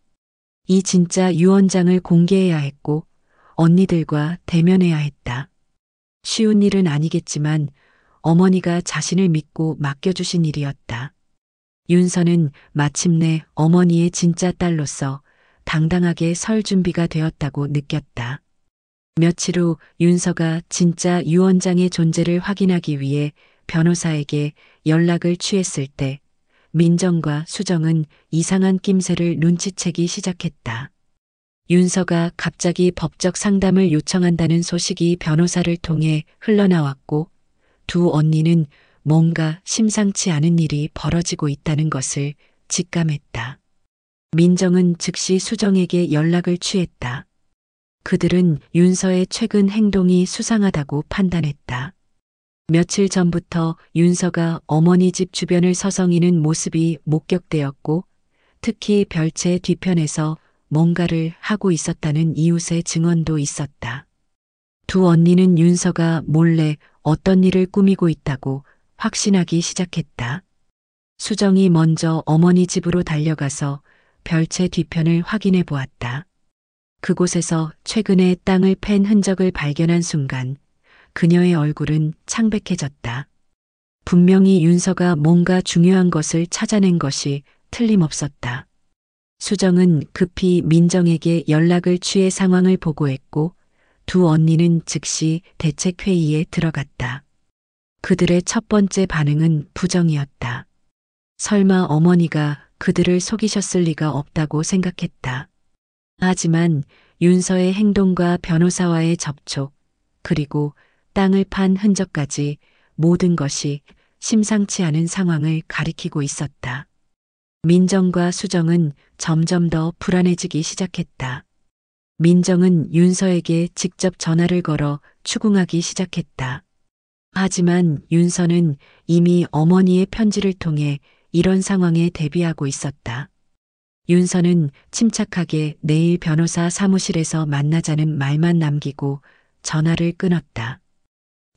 이 진짜 유언장을 공개해야 했고 언니들과 대면해야 했다. 쉬운 일은 아니겠지만 어머니가 자신을 믿고 맡겨주신 일이었다. 윤서는 마침내 어머니의 진짜 딸로서 당당하게 설 준비가 되었다고 느꼈다. 며칠 후 윤서가 진짜 유언장의 존재를 확인하기 위해 변호사에게 연락을 취했을 때 민정과 수정은 이상한 낌새를 눈치채기 시작했다. 윤서가 갑자기 법적 상담을 요청한다는 소식이 변호사를 통해 흘러나왔고 두 언니는 뭔가 심상치 않은 일이 벌어지고 있다는 것을 직감했다. 민정은 즉시 수정에게 연락을 취했다. 그들은 윤서의 최근 행동이 수상하다고 판단했다. 며칠 전부터 윤서가 어머니 집 주변을 서성이는 모습이 목격되었고 특히 별채 뒤편에서 뭔가를 하고 있었다는 이웃의 증언도 있었다. 두 언니는 윤서가 몰래 어떤 일을 꾸미고 있다고 확신하기 시작했다. 수정이 먼저 어머니 집으로 달려가서 별채 뒤편을 확인해 보았다. 그곳에서 최근에 땅을 팬 흔적을 발견한 순간 그녀의 얼굴은 창백해졌다. 분명히 윤서가 뭔가 중요한 것을 찾아낸 것이 틀림없었다. 수정은 급히 민정에게 연락을 취해 상황을 보고했고 두 언니는 즉시 대책회의에 들어갔다. 그들의 첫 번째 반응은 부정이었다. 설마 어머니가 그들을 속이셨을 리가 없다고 생각했다. 하지만 윤서의 행동과 변호사와의 접촉, 그리고 땅을 판 흔적까지 모든 것이 심상치 않은 상황을 가리키고 있었다. 민정과 수정은 점점 더 불안해지기 시작했다. 민정은 윤서에게 직접 전화를 걸어 추궁하기 시작했다. 하지만 윤서는 이미 어머니의 편지를 통해 이런 상황에 대비하고 있었다. 윤서는 침착하게 내일 변호사 사무실에서 만나자는 말만 남기고 전화를 끊었다.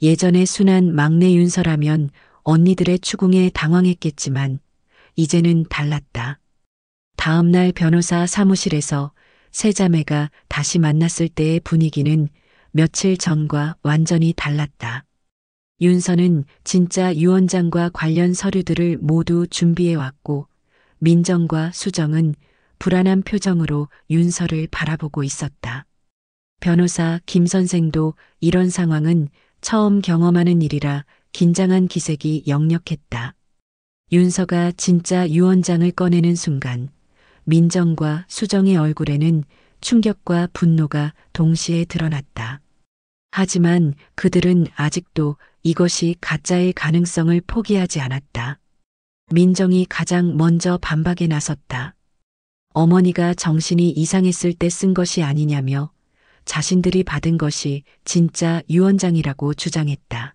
예전에 순한 막내 윤서라면 언니들의 추궁에 당황했겠지만 이제는 달랐다. 다음 날 변호사 사무실에서 세 자매가 다시 만났을 때의 분위기는 며칠 전과 완전히 달랐다. 윤서는 진짜 유언장과 관련 서류들을 모두 준비해 왔고 민정과 수정은 불안한 표정으로 윤서를 바라보고 있었다. 변호사 김 선생도 이런 상황은 처음 경험하는 일이라 긴장한 기색이 역력했다. 윤서가 진짜 유언장을 꺼내는 순간 민정과 수정의 얼굴에는 충격과 분노가 동시에 드러났다. 하지만 그들은 아직도 이것이 가짜일 가능성을 포기하지 않았다. 민정이 가장 먼저 반박에 나섰다. 어머니가 정신이 이상했을 때 쓴 것이 아니냐며 자신들이 받은 것이 진짜 유언장이라고 주장했다.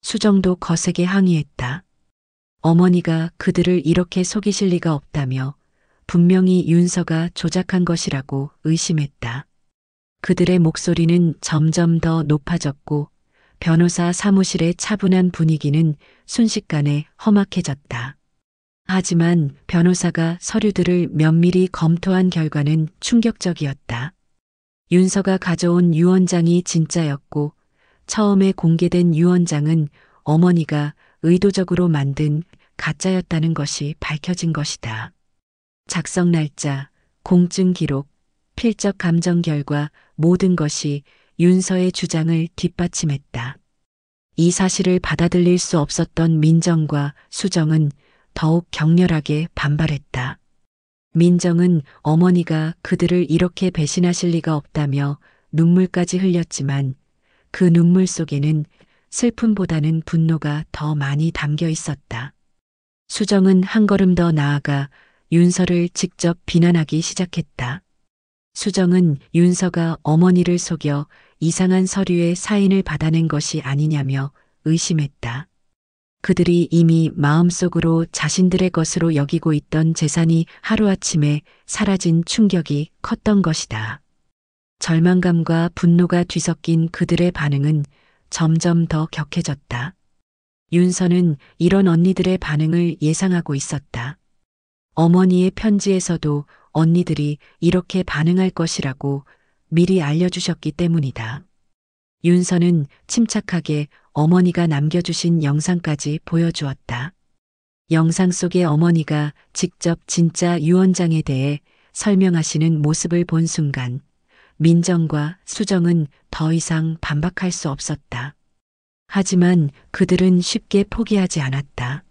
수정도 거세게 항의했다. 어머니가 그들을 이렇게 속이실 리가 없다며 분명히 윤서가 조작한 것이라고 의심했다. 그들의 목소리는 점점 더 높아졌고 변호사 사무실의 차분한 분위기는 순식간에 험악해졌다. 하지만 변호사가 서류들을 면밀히 검토한 결과는 충격적이었다. 윤서가 가져온 유언장이 진짜였고 처음에 공개된 유언장은 어머니가 의도적으로 만든 가짜였다는 것이 밝혀진 것이다. 작성 날짜, 공증 기록, 필적 감정 결과 모든 것이 윤서의 주장을 뒷받침했다. 이 사실을 받아들일 수 없었던 민정과 수정은 더욱 격렬하게 반발했다. 민정은 어머니가 그들을 이렇게 배신하실 리가 없다며 눈물까지 흘렸지만 그 눈물 속에는 슬픔보다는 분노가 더 많이 담겨 있었다. 수정은 한 걸음 더 나아가 윤서를 직접 비난하기 시작했다. 수정은 윤서가 어머니를 속여 이상한 서류에 사인을 받아낸 것이 아니냐며 의심했다. 그들이 이미 마음속으로 자신들의 것으로 여기고 있던 재산이 하루아침에 사라진 충격이 컸던 것이다. 절망감과 분노가 뒤섞인 그들의 반응은 점점 더 격해졌다. 윤서는 이런 언니들의 반응을 예상하고 있었다. 어머니의 편지에서도 언니들이 이렇게 반응할 것이라고 미리 알려주셨기 때문이다. 윤서는 침착하게 어머니가 남겨주신 영상까지 보여주었다. 영상 속의 어머니가 직접 진짜 유언장에 대해 설명하시는 모습을 본 순간 민정과 수정은 더 이상 반박할 수 없었다. 하지만 그들은 쉽게 포기하지 않았다.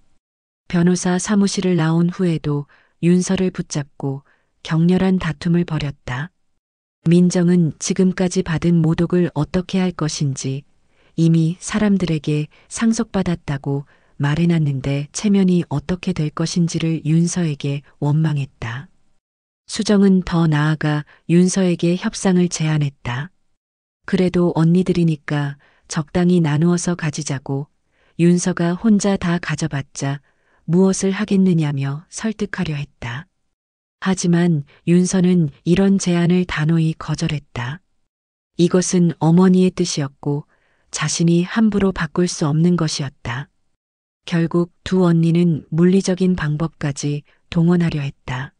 변호사 사무실을 나온 후에도 윤서를 붙잡고 격렬한 다툼을 벌였다. 민정은 지금까지 받은 모독을 어떻게 할 것인지 이미 사람들에게 상속받았다고 말해놨는데 체면이 어떻게 될 것인지를 윤서에게 원망했다. 수정은 더 나아가 윤서에게 협상을 제안했다. 그래도 언니들이니까 적당히 나누어서 가지자고 윤서가 혼자 다 가져봤자 무엇을 하겠느냐며 설득하려 했다. 하지만 윤서는 이런 제안을 단호히 거절했다. 이것은 어머니의 뜻이었고 자신이 함부로 바꿀 수 없는 것이었다. 결국 두 언니는 물리적인 방법까지 동원하려 했다.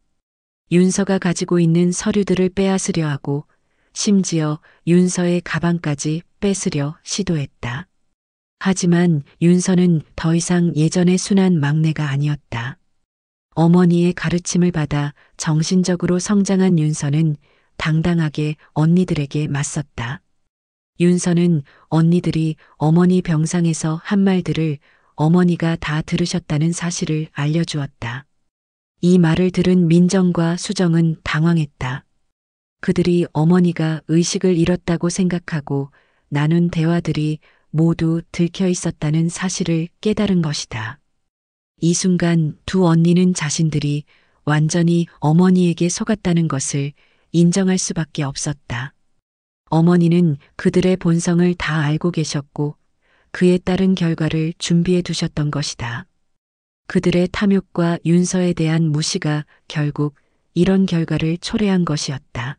윤서가 가지고 있는 서류들을 빼앗으려 하고 심지어 윤서의 가방까지 뺏으려 시도했다. 하지만 윤서는 더 이상 예전의 순한 막내가 아니었다. 어머니의 가르침을 받아 정신적으로 성장한 윤서는 당당하게 언니들에게 맞섰다. 윤서는 언니들이 어머니 병상에서 한 말들을 어머니가 다 들으셨다는 사실을 알려주었다. 이 말을 들은 민정과 수정은 당황했다. 그들이 어머니가 의식을 잃었다고 생각하고 나눈 대화들이 모두 들켜 있었다는 사실을 깨달은 것이다. 이 순간 두 언니는 자신들이 완전히 어머니에게 속았다는 것을 인정할 수밖에 없었다. 어머니는 그들의 본성을 다 알고 계셨고 그에 따른 결과를 준비해 두셨던 것이다. 그들의 탐욕과 윤서에 대한 무시가 결국 이런 결과를 초래한 것이었다.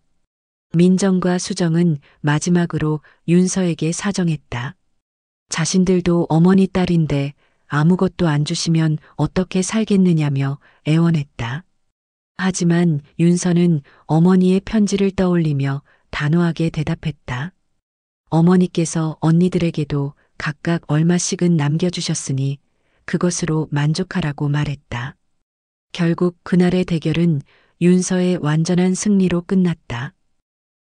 민정과 수정은 마지막으로 윤서에게 사정했다. 자신들도 어머니 딸인데 아무것도 안 주시면 어떻게 살겠느냐며 애원했다. 하지만 윤서는 어머니의 편지를 떠올리며 단호하게 대답했다. 어머니께서 언니들에게도 각각 얼마씩은 남겨주셨으니 그것으로 만족하라고 말했다. 결국 그날의 대결은 윤서의 완전한 승리로 끝났다.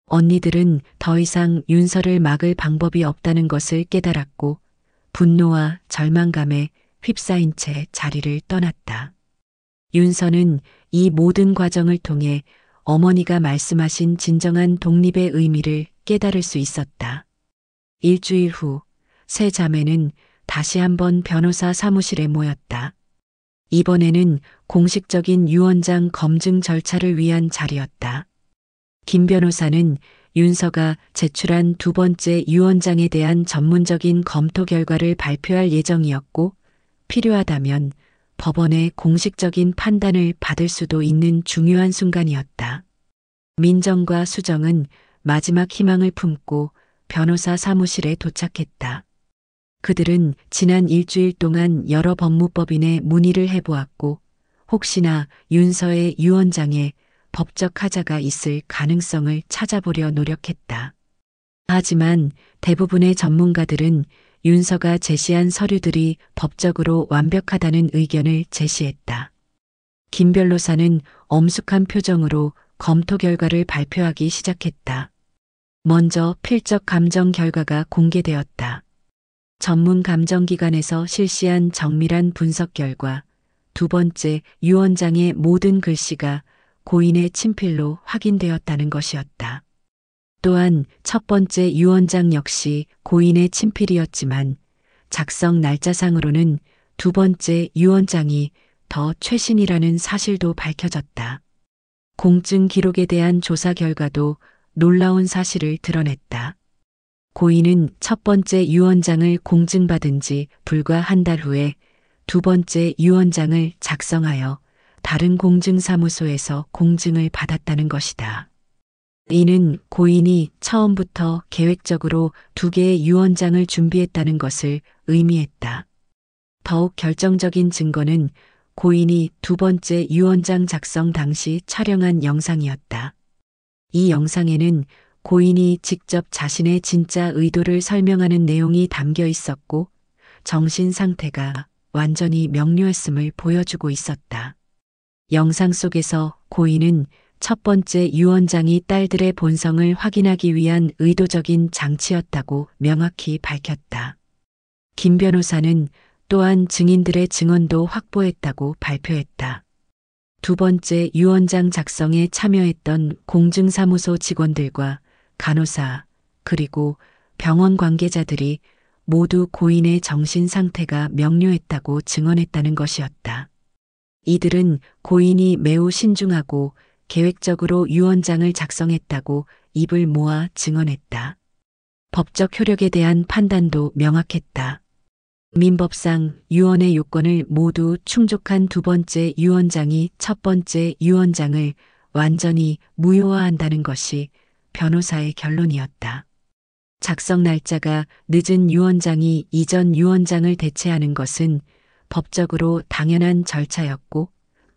언니들은 더 이상 윤서를 막을 방법이 없다는 것을 깨달았고 분노와 절망감에 휩싸인 채 자리를 떠났다. 윤서는 이 모든 과정을 통해 어머니가 말씀하신 진정한 독립의 의미를 깨달을 수 있었다. 일주일 후 세 자매는 다시 한번 변호사 사무실에 모였다. 이번에는 공식적인 유언장 검증 절차를 위한 자리였다. 김 변호사는 윤서가 제출한 두 번째 유언장에 대한 전문적인 검토 결과를 발표할 예정이었고 필요하다면 법원의 공식적인 판단을 받을 수도 있는 중요한 순간이었다. 민정과 수정은 마지막 희망을 품고 변호사 사무실에 도착했다. 그들은 지난 일주일 동안 여러 법무법인에 문의를 해보았고 혹시나 윤서의 유언장에 법적 하자가 있을 가능성을 찾아보려 노력했다. 하지만 대부분의 전문가들은 윤서가 제시한 서류들이 법적으로 완벽하다는 의견을 제시했다. 김 변호사는 엄숙한 표정으로 검토 결과를 발표하기 시작했다. 먼저 필적 감정 결과가 공개되었다. 전문 감정기관에서 실시한 정밀한 분석 결과 두 번째 유언장의 모든 글씨가 고인의 친필로 확인되었다는 것이었다. 또한 첫 번째 유언장 역시 고인의 친필이었지만 작성 날짜상으로는 두 번째 유언장이 더 최신이라는 사실도 밝혀졌다. 공증 기록에 대한 조사 결과도 놀라운 사실을 드러냈다. 고인은 첫 번째 유언장을 공증받은 지 불과 한 달 후에 두 번째 유언장을 작성하여 다른 공증사무소에서 공증을 받았다는 것이다. 이는 고인이 처음부터 계획적으로 두 개의 유언장을 준비했다는 것을 의미했다. 더욱 결정적인 증거는 고인이 두 번째 유언장 작성 당시 촬영한 영상이었다. 이 영상에는 고인이 직접 자신의 진짜 의도를 설명하는 내용이 담겨 있었고 정신 상태가 완전히 명료했음을 보여주고 있었다. 영상 속에서 고인은 첫 번째 유언장이 딸들의 본성을 확인하기 위한 의도적인 장치였다고 명확히 밝혔다. 김 변호사는 또한 증인들의 증언도 확보했다고 발표했다. 두 번째 유언장 작성에 참여했던 공증사무소 직원들과 간호사 그리고 병원 관계자들이 모두 고인의 정신 상태가 명료했다고 증언했다는 것이었다. 이들은 고인이 매우 신중하고 계획적으로 유언장을 작성했다고 입을 모아 증언했다. 법적 효력에 대한 판단도 명확했다. 민법상 유언의 요건을 모두 충족한 두 번째 유언장이 첫 번째 유언장을 완전히 무효화한다는 것이 변호사의 결론이었다. 작성 날짜가 늦은 유언장이 이전 유언장을 대체하는 것은 법적으로 당연한 절차였고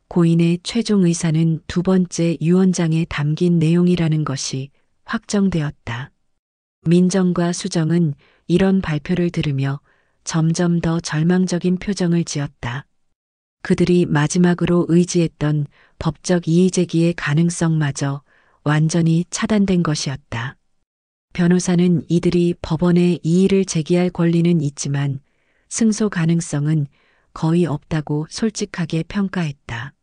고인의 최종 의사는 두 번째 유언장에 담긴 내용이라는 것이 확정되었다. 민정과 수정은 이런 발표를 들으며 점점 더 절망적인 표정을 지었다. 그들이 마지막으로 의지했던 법적 이의 제기의 가능성마저 완전히 차단된 것이었다. 변호사는 이들이 법원에 이의를 제기할 권리는 있지만 승소 가능성은 거의 없다고 솔직하게 평가했다.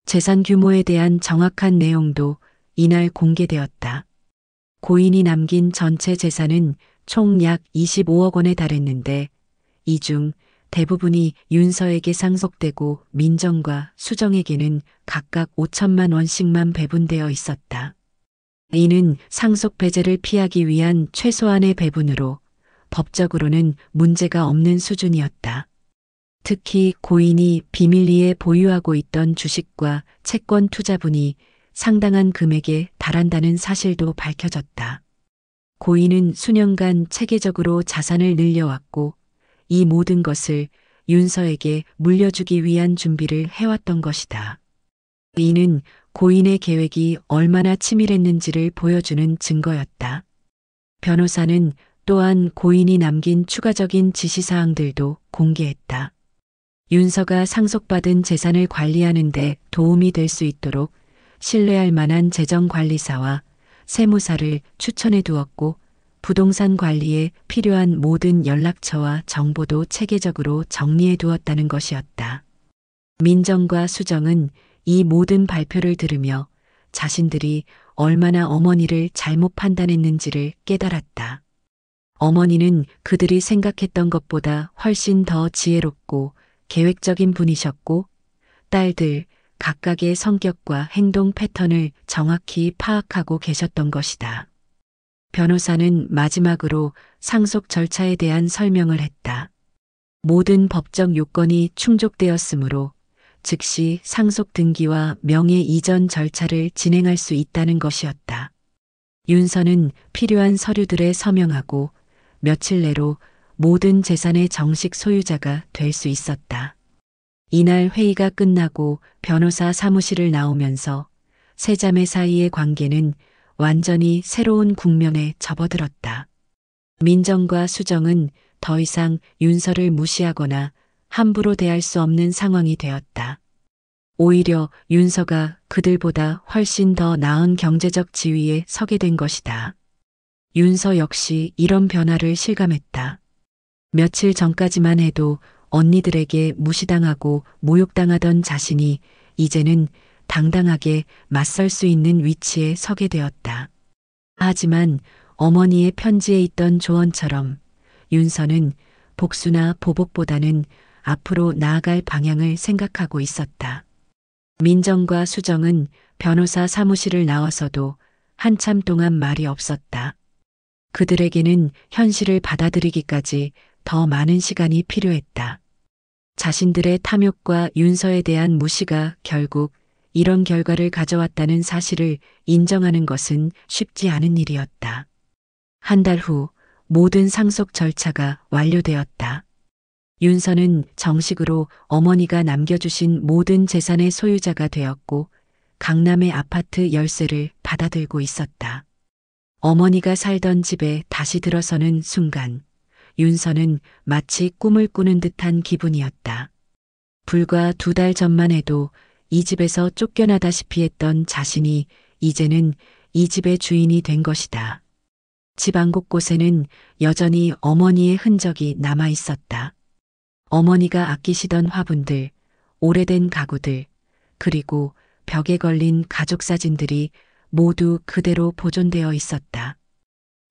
재산 규모에 대한 정확한 내용도 이날 공개되었다. 고인이 남긴 전체 재산은 총 약 25억 원에 달했는데 이 중 대부분이 윤서에게 상속되고 민정과 수정에게는 각각 5천만 원씩만 배분되어 있었다. 이는 상속 배제를 피하기 위한 최소한의 배분으로 법적으로는 문제가 없는 수준이었다. 특히 고인이 비밀리에 보유하고 있던 주식과 채권 투자분이 상당한 금액에 달한다는 사실도 밝혀졌다. 고인은 수년간 체계적으로 자산을 늘려왔고 이 모든 것을 윤서에게 물려주기 위한 준비를 해왔던 것이다. 이는 고인의 계획이 얼마나 치밀했는지를 보여주는 증거였다. 변호사는 또한 고인이 남긴 추가적인 지시사항들도 공개했다. 윤서가 상속받은 재산을 관리하는 데 도움이 될 수 있도록 신뢰할 만한 재정관리사와 세무사를 추천해 두었고 부동산 관리에 필요한 모든 연락처와 정보도 체계적으로 정리해 두었다는 것이었다. 민정과 수정은 이 모든 발표를 들으며 자신들이 얼마나 어머니를 잘못 판단했는지를 깨달았다. 어머니는 그들이 생각했던 것보다 훨씬 더 지혜롭고 계획적인 분이셨고 딸들 각각의 성격과 행동 패턴을 정확히 파악하고 계셨던 것이다. 변호사는 마지막으로 상속 절차에 대한 설명을 했다. 모든 법적 요건이 충족되었으므로 즉시 상속 등기와 명예 이전 절차를 진행할 수 있다는 것이었다. 윤서는 필요한 서류들에 서명하고 며칠 내로 모든 재산의 정식 소유자가 될 수 있었다. 이날 회의가 끝나고 변호사 사무실을 나오면서 세 자매 사이의 관계는 완전히 새로운 국면에 접어들었다. 민정과 수정은 더 이상 윤서를 무시하거나 함부로 대할 수 없는 상황이 되었다. 오히려 윤서가 그들보다 훨씬 더 나은 경제적 지위에 서게 된 것이다. 윤서 역시 이런 변화를 실감했다. 며칠 전까지만 해도 언니들에게 무시당하고 모욕당하던 자신이 이제는 당당하게 맞설 수 있는 위치에 서게 되었다. 하지만 어머니의 편지에 있던 조언처럼 윤서는 복수나 보복보다는 앞으로 나아갈 방향을 생각하고 있었다. 민정과 수정은 변호사 사무실을 나와서도 한참 동안 말이 없었다. 그들에게는 현실을 받아들이기까지 더 많은 시간이 필요했다. 자신들의 탐욕과 윤서에 대한 무시가 결국 이런 결과를 가져왔다는 사실을 인정하는 것은 쉽지 않은 일이었다. 한 달 후 모든 상속 절차가 완료되었다. 윤서는 정식으로 어머니가 남겨주신 모든 재산의 소유자가 되었고 강남의 아파트 열쇠를 받아들고 있었다. 어머니가 살던 집에 다시 들어서는 순간 윤서는 마치 꿈을 꾸는 듯한 기분이었다. 불과 2달 전만 해도 이 집에서 쫓겨나다시피 했던 자신이 이제는 이 집의 주인이 된 것이다. 집 안 곳곳에는 여전히 어머니의 흔적이 남아 있었다. 어머니가 아끼시던 화분들, 오래된 가구들, 그리고 벽에 걸린 가족 사진들이 모두 그대로 보존되어 있었다.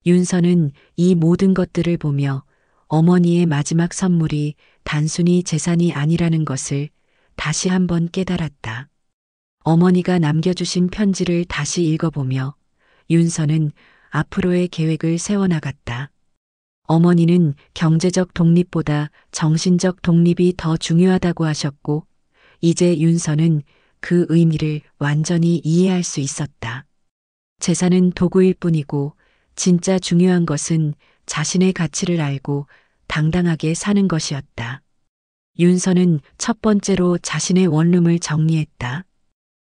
윤서는 이 모든 것들을 보며 어머니의 마지막 선물이 단순히 재산이 아니라는 것을 다시 한번 깨달았다. 어머니가 남겨주신 편지를 다시 읽어보며 윤서는 앞으로의 계획을 세워나갔다. 어머니는 경제적 독립보다 정신적 독립이 더 중요하다고 하셨고 이제 윤서는 그 의미를 완전히 이해할 수 있었다. 재산은 도구일 뿐이고 진짜 중요한 것은 자신의 가치를 알고 당당하게 사는 것이었다. 윤서는 첫 번째로 자신의 원룸을 정리했다.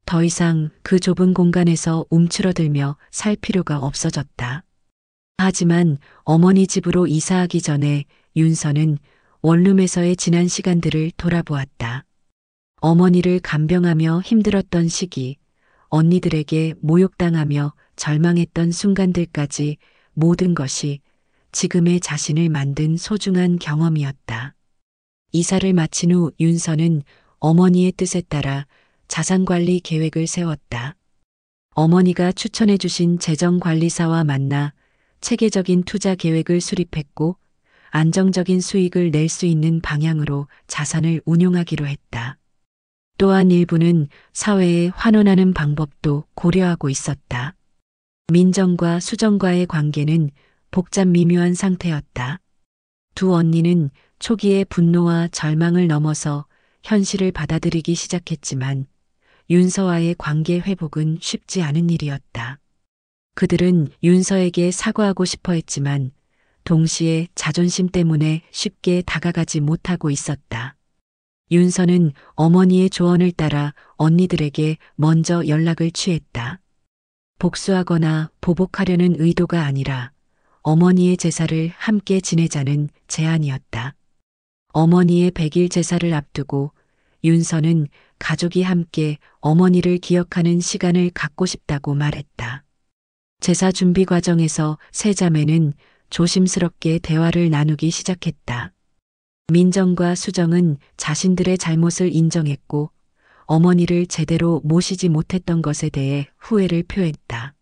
더 이상 그 좁은 공간에서 움츠러들며 살 필요가 없어졌다. 하지만 어머니 집으로 이사하기 전에 윤서는 원룸에서의 지난 시간들을 돌아보았다. 어머니를 간병하며 힘들었던 시기, 언니들에게 모욕당하며 절망했던 순간들까지 모든 것이 지금의 자신을 만든 소중한 경험이었다. 이사를 마친 후 윤서는 어머니의 뜻에 따라 자산관리 계획을 세웠다. 어머니가 추천해 주신 재정관리사와 만나 체계적인 투자 계획을 수립했고 안정적인 수익을 낼 수 있는 방향으로 자산을 운용하기로 했다. 또한 일부는 사회에 환원하는 방법도 고려하고 있었다. 민정과 수정과의 관계는 복잡 미묘한 상태였다. 두 언니는 초기에 분노와 절망을 넘어서 현실을 받아들이기 시작했지만 윤서와의 관계 회복은 쉽지 않은 일이었다. 그들은 윤서에게 사과하고 싶어 했지만 동시에 자존심 때문에 쉽게 다가가지 못하고 있었다. 윤서는 어머니의 조언을 따라 언니들에게 먼저 연락을 취했다. 복수하거나 보복하려는 의도가 아니라 어머니의 제사를 함께 지내자는 제안이었다. 어머니의 100일 제사를 앞두고 윤서는 가족이 함께 어머니를 기억하는 시간을 갖고 싶다고 말했다. 제사 준비 과정에서 세 자매는 조심스럽게 대화를 나누기 시작했다. 민정과 수정은 자신들의 잘못을 인정했고 어머니를 제대로 모시지 못했던 것에 대해 후회를 표했다.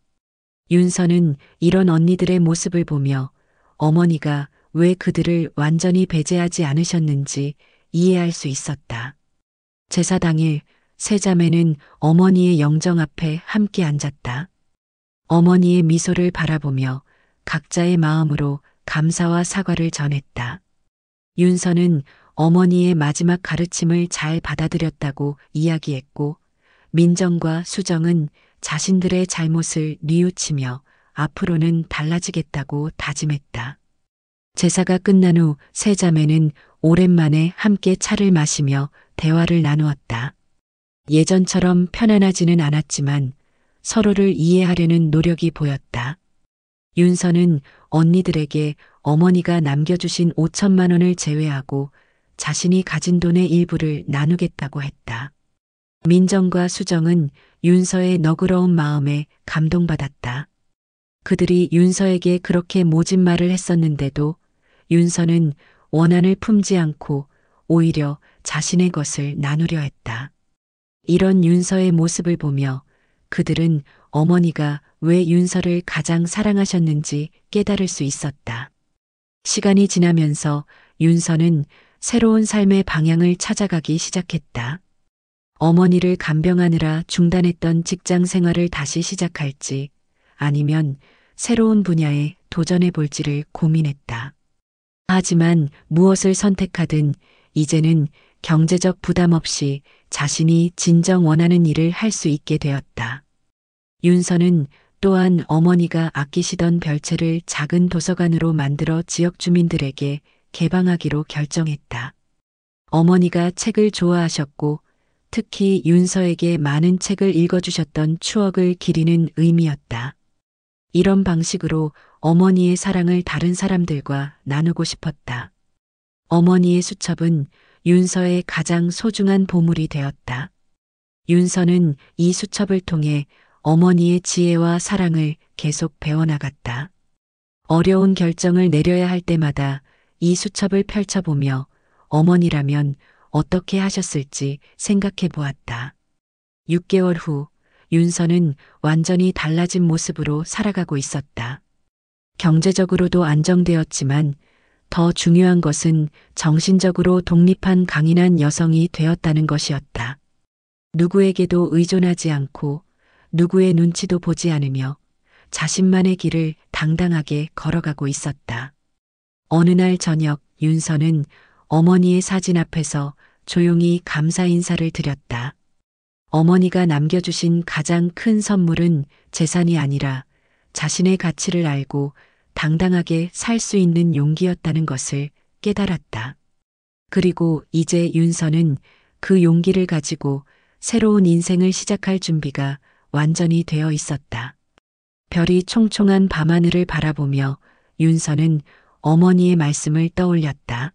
윤서는 이런 언니들의 모습을 보며 어머니가 왜 그들을 완전히 배제하지 않으셨는지 이해할 수 있었다. 제사 당일 세 자매는 어머니의 영정 앞에 함께 앉았다. 어머니의 미소를 바라보며 각자의 마음으로 감사와 사과를 전했다. 윤서는 어머니의 마지막 가르침을 잘 받아들였다고 이야기했고 민정과 수정은 자신들의 잘못을 뉘우치며 앞으로는 달라지겠다고 다짐했다. 제사가 끝난 후 세 자매는 오랜만에 함께 차를 마시며 대화를 나누었다. 예전처럼 편안하지는 않았지만 서로를 이해하려는 노력이 보였다. 윤서는 언니들에게 어머니가 남겨주신 5천만 원을 제외하고 자신이 가진 돈의 일부를 나누겠다고 했다. 민정과 수정은 윤서의 너그러운 마음에 감동받았다. 그들이 윤서에게 그렇게 모진 말을 했었는데도 윤서는 원한을 품지 않고 오히려 자신의 것을 나누려 했다. 이런 윤서의 모습을 보며 그들은 어머니가 왜 윤서를 가장 사랑하셨는지 깨달을 수 있었다. 시간이 지나면서 윤서는 새로운 삶의 방향을 찾아가기 시작했다. 어머니를 간병하느라 중단했던 직장 생활을 다시 시작할지 아니면 새로운 분야에 도전해 볼지를 고민했다. 하지만 무엇을 선택하든 이제는 경제적 부담 없이 자신이 진정 원하는 일을 할 수 있게 되었다. 윤서는 또한 어머니가 아끼시던 별채를 작은 도서관으로 만들어 지역 주민들에게 개방하기로 결정했다. 어머니가 책을 좋아하셨고 특히 윤서에게 많은 책을 읽어주셨던 추억을 기리는 의미였다. 이런 방식으로 어머니의 사랑을 다른 사람들과 나누고 싶었다. 어머니의 수첩은 윤서의 가장 소중한 보물이 되었다. 윤서는 이 수첩을 통해 어머니의 지혜와 사랑을 계속 배워나갔다. 어려운 결정을 내려야 할 때마다 이 수첩을 펼쳐보며 어머니라면 어떻게 하셨을지 생각해 보았다. 6개월 후 윤서는 완전히 달라진 모습으로 살아가고 있었다. 경제적으로도 안정되었지만 더 중요한 것은 정신적으로 독립한 강인한 여성이 되었다는 것이었다. 누구에게도 의존하지 않고 누구의 눈치도 보지 않으며 자신만의 길을 당당하게 걸어가고 있었다. 어느 날 저녁 윤서는 어머니의 사진 앞에서 조용히 감사 인사를 드렸다. 어머니가 남겨주신 가장 큰 선물은 재산이 아니라 자신의 가치를 알고 당당하게 살 수 있는 용기였다는 것을 깨달았다. 그리고 이제 윤서는 그 용기를 가지고 새로운 인생을 시작할 준비가 완전히 되어 있었다. 별이 총총한 밤하늘을 바라보며 윤서는 어머니의 말씀을 떠올렸다.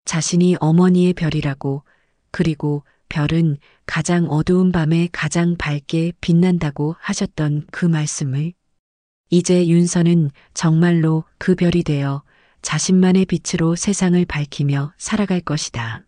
자신이 어머니의 별이라고, 그리고 별은 가장 어두운 밤에 가장 밝게 빛난다고 하셨던 그 말씀을 이제 윤서는 정말로 그 별이 되어 자신만의 빛으로 세상을 밝히며 살아갈 것이다.